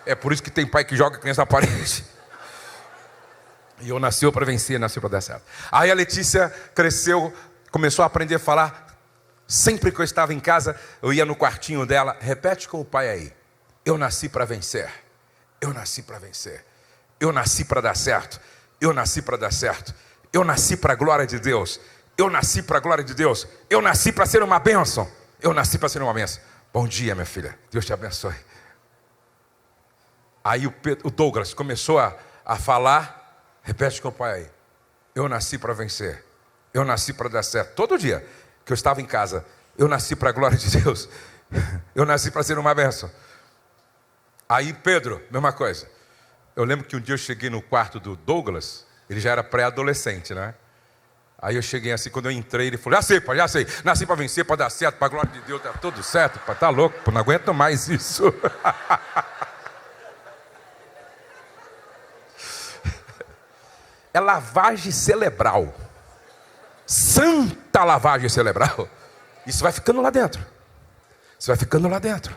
É por isso que tem pai que joga a criança na parede. E eu nasceu para vencer, nasceu para dar certo. Aí a Letícia cresceu, começou a aprender a falar. Sempre que eu estava em casa, eu ia no quartinho dela. Repete com o pai aí. Eu nasci para vencer. Eu nasci para vencer. Eu nasci para dar certo. Eu nasci para dar certo. Eu nasci para a glória de Deus. Eu nasci para a glória de Deus. Eu nasci para ser uma bênção. Eu nasci para ser uma bênção. Bom dia, minha filha. Deus te abençoe. Aí o Douglas começou a falar. Repete com o pai aí. Eu nasci para vencer. Eu nasci para dar certo. Todo dia que eu estava em casa, eu nasci para a glória de Deus. Eu nasci para ser uma bênção. Aí Pedro, mesma coisa. Eu lembro que um dia eu cheguei no quarto do Douglas. Ele já era pré-adolescente, né? Aí eu cheguei assim, quando eu entrei, ele falou, já sei, pai, já sei. Nasci para vencer, para dar certo, para a glória de Deus, tá tudo certo, pai, tá louco, pô, não aguento mais isso. É lavagem cerebral. Santa lavagem cerebral. Isso vai ficando lá dentro. Isso vai ficando lá dentro.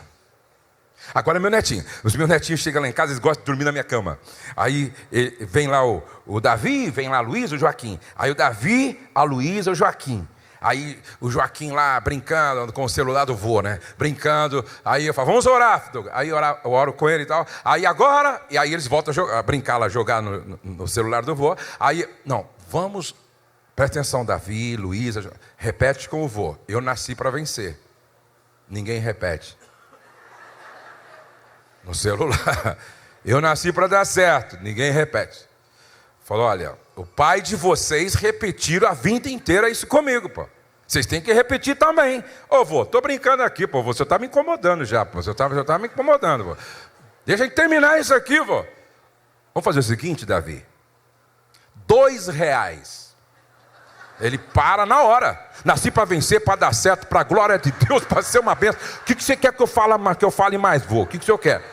Agora meu netinho. Os meus netinhos chegam lá em casa, eles gostam de dormir na minha cama. Aí vem lá o Davi, vem lá a Luísa, o Joaquim. Aí o Davi, a Luísa, o Joaquim. Aí o Joaquim lá brincando com o celular do vô, né? Brincando. Aí eu falo, vamos orar. Aí eu oro com ele e tal. Aí agora, e aí eles voltam a brincar lá, jogar no celular do vô. Aí, não, vamos, presta atenção, Davi, Luísa, repete com o vô. Eu nasci para vencer. Ninguém repete. No celular. Eu nasci para dar certo. Ninguém repete. Falou, olha, o pai de vocês repetiram a vida inteira isso comigo, pô. Vocês têm que repetir também. Ô, vô, tô brincando aqui, pô. Você tá me incomodando já, pô. Você tá me incomodando, vô. Deixa eu terminar isso aqui, vô. Vamos fazer o seguinte, Davi. R$2. Ele para na hora. Nasci para vencer, para dar certo, para a glória de Deus, para ser uma bênção. O que você quer que eu fale mais, vô? O que o senhor quer?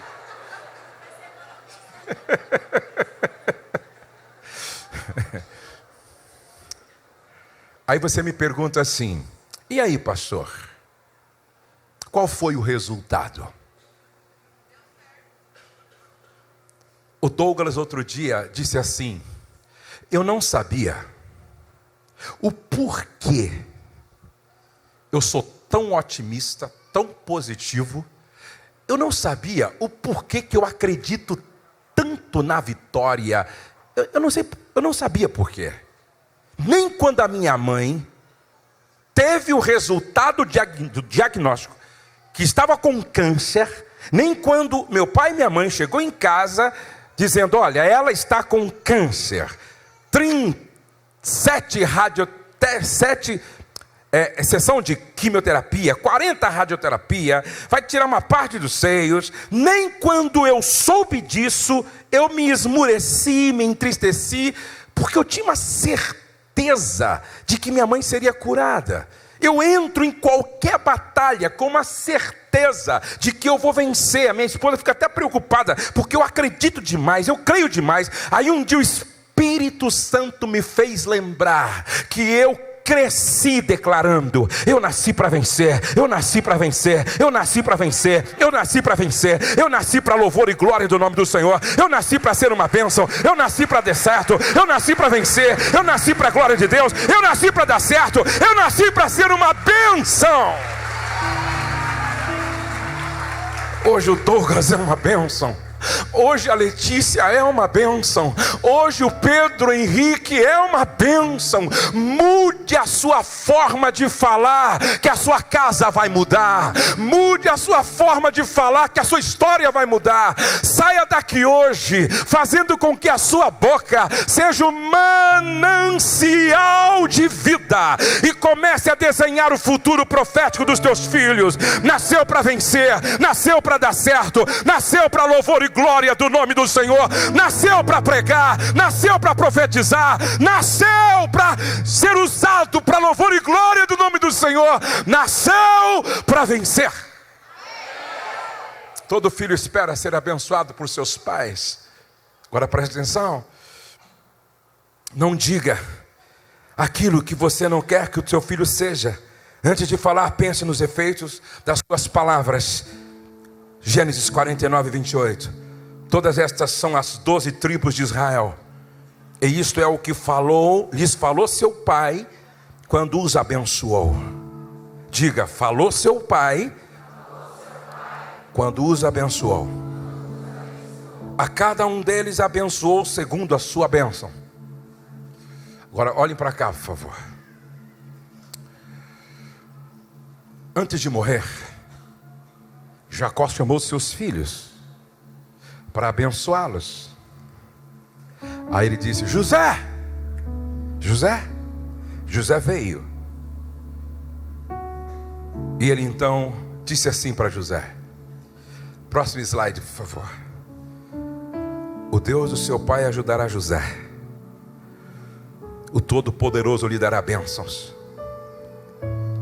Aí você me pergunta assim, e aí, pastor? Qual foi o resultado? O Douglas outro dia disse assim, eu não sabia o porquê eu sou tão otimista, tão positivo. Eu não sabia o porquê que eu acredito tanto na vitória. Eu não sabia porquê. Nem quando a minha mãe teve o resultado do diagnóstico que estava com câncer, nem quando meu pai e minha mãe chegou em casa dizendo, olha, ela está com câncer. 7 sessão de quimioterapia, 40 radioterapia, vai tirar uma parte dos seios. Nem quando eu soube disso, eu me esmureci, me entristeci, porque eu tinha uma certeza de que minha mãe seria curada. Eu entro em qualquer batalha com uma certeza de que eu vou vencer. A minha esposa fica até preocupada, porque eu acredito demais, eu creio demais. Aí um dia o Espírito Santo me fez lembrar que eu cresci declarando, eu nasci para vencer, eu nasci para vencer, eu nasci para vencer, eu nasci para vencer, eu nasci para louvor e glória do nome do Senhor, eu nasci para ser uma bênção, eu nasci para dar certo, eu nasci para vencer, eu nasci para a glória de Deus, eu nasci para dar certo, eu nasci para ser uma bênção. Hoje o Douglas é uma bênção. Hoje a Letícia é uma bênção. Hoje o Pedro Henrique é uma bênção. Mude a sua forma de falar, que a sua casa vai mudar. Mude a sua forma de falar, que a sua história vai mudar. Saia daqui hoje fazendo com que a sua boca seja um manancial de de vida e comece a desenhar o futuro profético dos teus filhos. Nasceu para vencer, nasceu para dar certo, nasceu para louvor e glória do nome do Senhor, nasceu para pregar, nasceu para profetizar, nasceu para ser usado para louvor e glória do nome do Senhor, nasceu para vencer. Todo filho espera ser abençoado por seus pais. Agora preste atenção. Não diga aquilo que você não quer que o seu filho seja. Antes de falar, pense nos efeitos das suas palavras. Gênesis 49, 28. Todas estas são as 12 tribos de Israel. E isto é o que lhes falou seu pai quando os abençoou. Diga, falou seu pai quando os abençoou. A cada um deles abençoou segundo a sua bênção. Agora olhem para cá, por favor. Antes de morrer, Jacó chamou seus filhos para abençoá-los. Aí ele disse: José, José veio. E ele então disse assim para José. Próximo slide, por favor. O Deus do seu pai ajudará José. O Todo-Poderoso lhe dará bênçãos.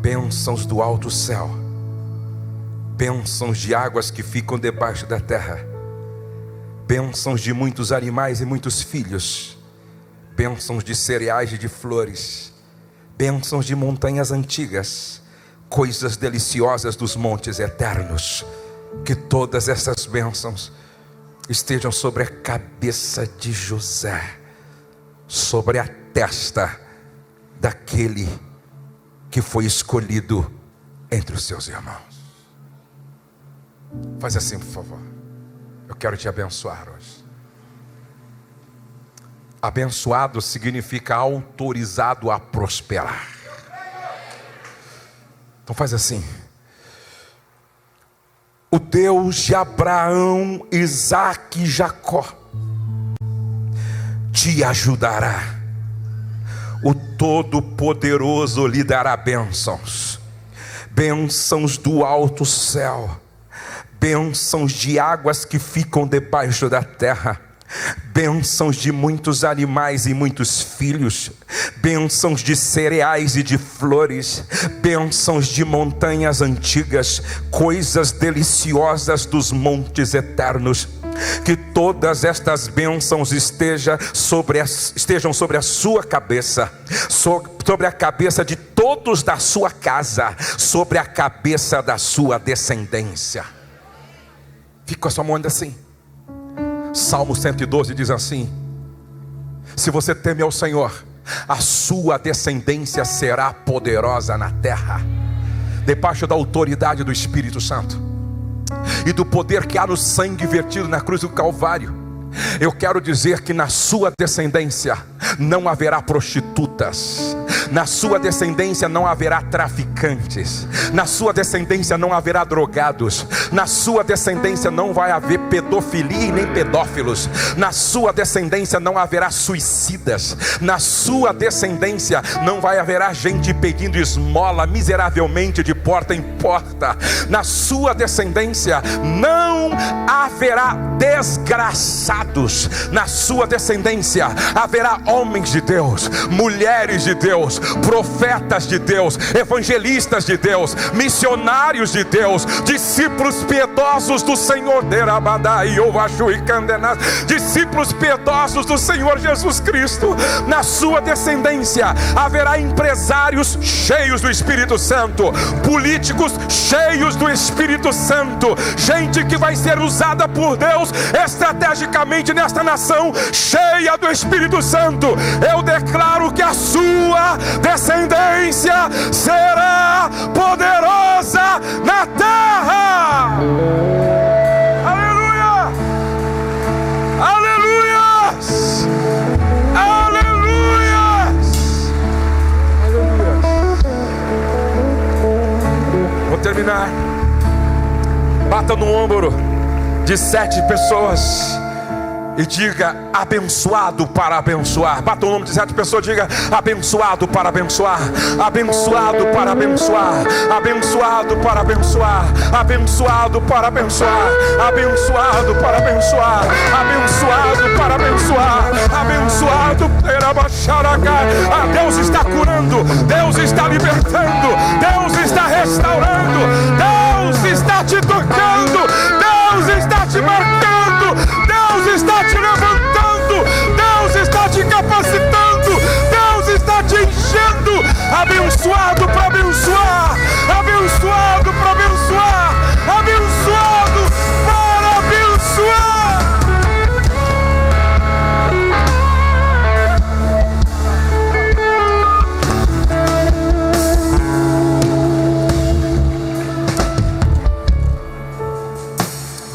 Bênçãos do alto céu. Bênçãos de águas que ficam debaixo da terra. Bênçãos de muitos animais e muitos filhos. Bênçãos de cereais e de flores. Bênçãos de montanhas antigas. Coisas deliciosas dos montes eternos. Que todas essas bênçãos estejam sobre a cabeça de José, sobre a testa daquele que foi escolhido entre os seus irmãos. Faz assim, por favor. Eu quero te abençoar hoje. Abençoado significa autorizado a prosperar. Então faz assim. O Deus de Abraão, Isaque e Jacó te ajudará. O Todo-Poderoso lhe dará bênçãos. Bênçãos do alto céu. Bênçãos de águas que ficam debaixo da terra. Bênçãos de muitos animais e muitos filhos. Bênçãos de cereais e de flores. Bênçãos de montanhas antigas. Coisas deliciosas dos montes eternos. Que todas estas bênçãos estejam sobre a sua cabeça, sobre a cabeça de todos da sua casa, sobre a cabeça da sua descendência. Fica com a sua mão assim. Salmo 112 diz assim: se você teme ao Senhor, a sua descendência será poderosa na terra, debaixo da autoridade do Espírito Santo e do poder que há no sangue vertido na cruz do Calvário. Eu quero dizer que na sua descendência não haverá prostitutas, na sua descendência não haverá traficantes, na sua descendência não haverá drogados, na sua descendência não vai haver pedofilia e nem pedófilos, na sua descendência não haverá suicidas, na sua descendência não vai haverá gente pedindo esmola miseravelmente de porta em porta, na sua descendência não haverá desgraçados, na sua descendência haverá homens de Deus, mulheres de Deus, profetas de Deus, evangelistas de Deus, missionários de Deus, discípulos piedosos do Senhor, discípulos piedosos do Senhor Jesus Cristo. Na sua descendência haverá empresários cheios do Espírito Santo, políticos cheios do Espírito Santo, gente que vai ser usada por Deus estrategicamente nesta nação, cheia do Espírito Santo. Eu declaro que a sua descendência será poderosa na terra. Aleluia! Aleluias! Aleluias! Aleluias! Vou terminar. Bata no ombro de 7 pessoas e diga: abençoado para abençoar. Bata o nome de certa pessoa, diga: abençoado para abençoar, abençoado para abençoar, abençoado para abençoar, abençoado para abençoar, abençoado para abençoar, abençoado para abençoar, abençoado para abençoar. Deus está curando, Deus está libertando, Deus está restaurando, Deus está te tocando, Deus está te marcando, Deus está te levantando, Deus está te capacitando, Deus está te enchendo. Abençoado para abençoar, abençoado para abençoar, abençoado para abençoar.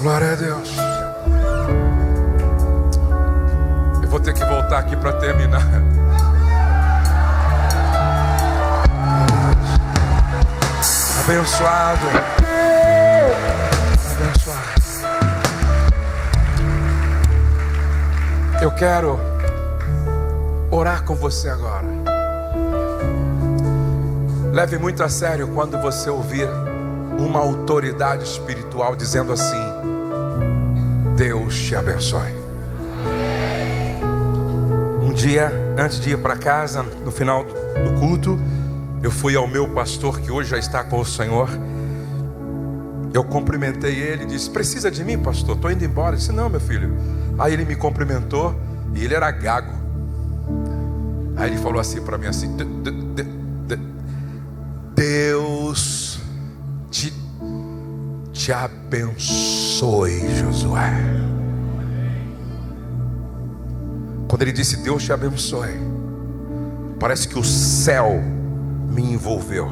Glória a Deus. Eu vou ter que voltar aqui para terminar. Abençoado. Abençoado. Eu quero orar com você agora. Leve muito a sério quando você ouvir uma autoridade espiritual dizendo assim: Deus te abençoe. Um dia, antes de ir para casa, no final do culto, eu fui ao meu pastor, que hoje já está com o Senhor. Eu cumprimentei ele e disse: precisa de mim, pastor? Estou indo embora. Ele disse: não, meu filho. Aí ele me cumprimentou e ele era gago. Aí ele falou assim para mim assim: Deus te abençoe, Josué. Quando ele disse Deus te abençoe, parece que o céu me envolveu.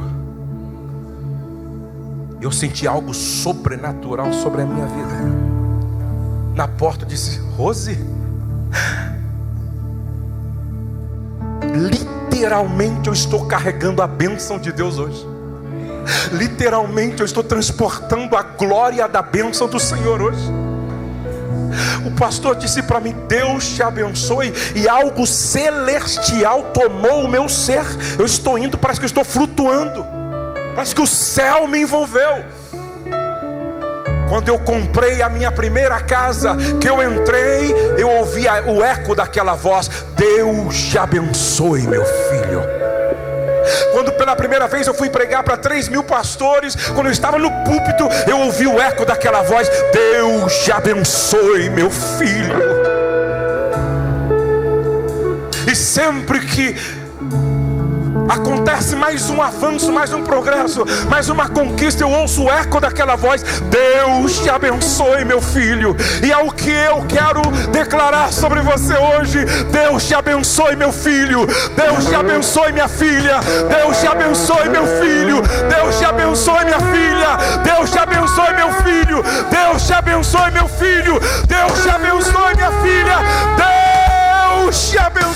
Eu senti algo sobrenatural sobre a minha vida. Na porta eu disse: Rose, literalmente eu estou carregando a bênção de Deus hoje. Literalmente eu estou transportando a glória da bênção do Senhor hoje. O pastor disse para mim: Deus te abençoe. E algo celestial tomou o meu ser. Eu estou indo, parece que eu estou flutuando. Parece que o céu me envolveu. Quando eu comprei a minha primeira casa, que eu entrei, eu ouvi o eco daquela voz: Deus te abençoe, meu filho. Quando pela primeira vez eu fui pregar para 3.000 pastores, quando eu estava no púlpito, eu ouvi o eco daquela voz: Deus te abençoe, meu filho. E sempre que acontece mais um avanço, mais um progresso, mais uma conquista, eu ouço o eco daquela voz: Deus te abençoe, meu filho. E é o que eu quero declarar sobre você hoje: Deus te abençoe, meu filho. Deus te abençoe, minha filha. Deus te abençoe, meu filho. Deus te abençoe, minha filha. Deus te abençoe, meu filho. Deus te abençoe, meu filho. Deus te abençoe, minha filha. Deus te abençoe.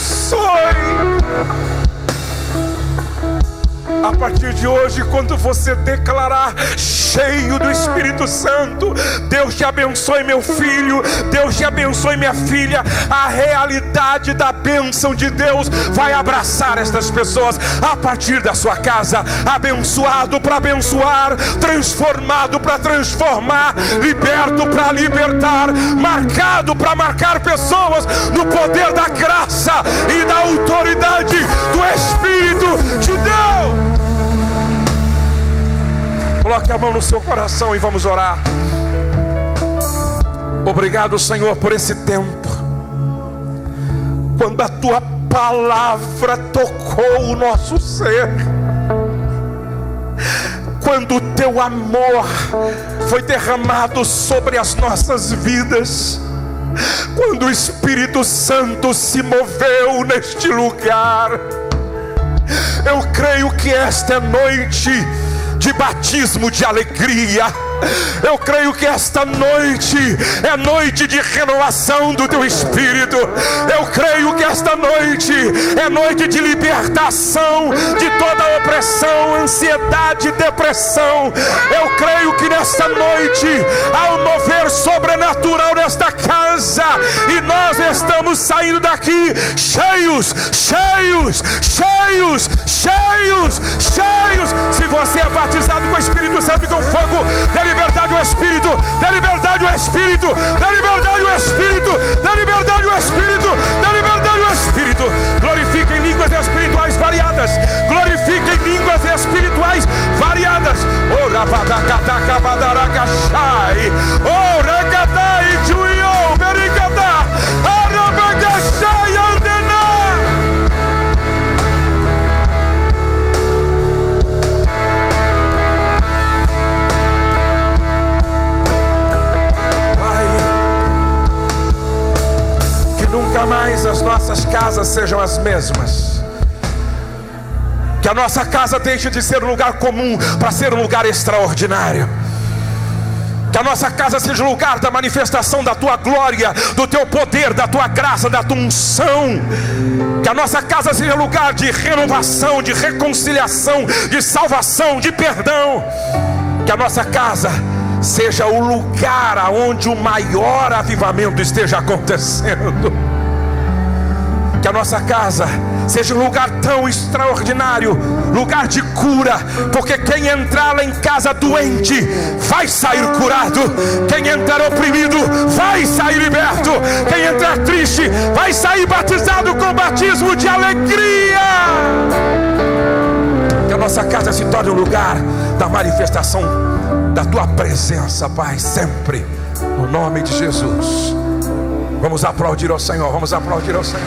A partir de hoje, quando você declarar, cheio do Espírito Santo: Deus te abençoe, meu filho. Deus te abençoe, minha filha. A realidade da bênção de Deus vai abraçar estas pessoas a partir da sua casa. Abençoado para abençoar, transformado para transformar, liberto para libertar, marcado para marcar pessoas no poder da graça e da autoridade do Espírito de Deus. Coloque a mão no seu coração e vamos orar. Obrigado, Senhor, por esse tempo, quando a tua palavra tocou o nosso ser, quando o teu amor foi derramado sobre as nossas vidas, quando o Espírito Santo se moveu neste lugar. Eu creio que esta é noite de batismo de alegria. Eu creio que esta noite é noite de renovação do teu espírito. Eu creio que esta noite é noite de libertação de toda opressão, ansiedade, depressão. Eu creio que nesta noite há um mover sobrenatural nesta casa, e nós estamos saindo daqui cheios, cheios, cheios, cheios, cheios. Se você é batizado com o Espírito Santo e com fogo, dê liberdade ao Espírito, dê liberdade ao Espírito, dê liberdade ao Espírito, dê liberdade ao Espírito, dê liberdade ao Espírito. Glorifique em línguas espirituais variadas, glorifique em línguas espirituais variadas. Oh, rabadacataca badaracachai, oh, recatai, juiô, bericatá, arabagachai, andená. Nunca mais as nossas casas sejam as mesmas. Que a nossa casa deixe de ser um lugar comum para ser um lugar extraordinário. Que a nossa casa seja um lugar da manifestação da tua glória, do teu poder, da tua graça, da tua unção. Que a nossa casa seja um lugar de renovação, de reconciliação, de salvação, de perdão. Que a nossa casa seja o lugar aonde o maior avivamento esteja acontecendo. Que a nossa casa seja um lugar tão extraordinário, lugar de cura, porque quem entrar lá em casa doente vai sair curado, quem entrar oprimido vai sair liberto, quem entrar triste vai sair batizado com batismo de alegria. Que a nossa casa se torne um lugar da manifestação da tua presença, Pai, sempre, no nome de Jesus. Vamos aplaudir ao Senhor, vamos aplaudir ao Senhor.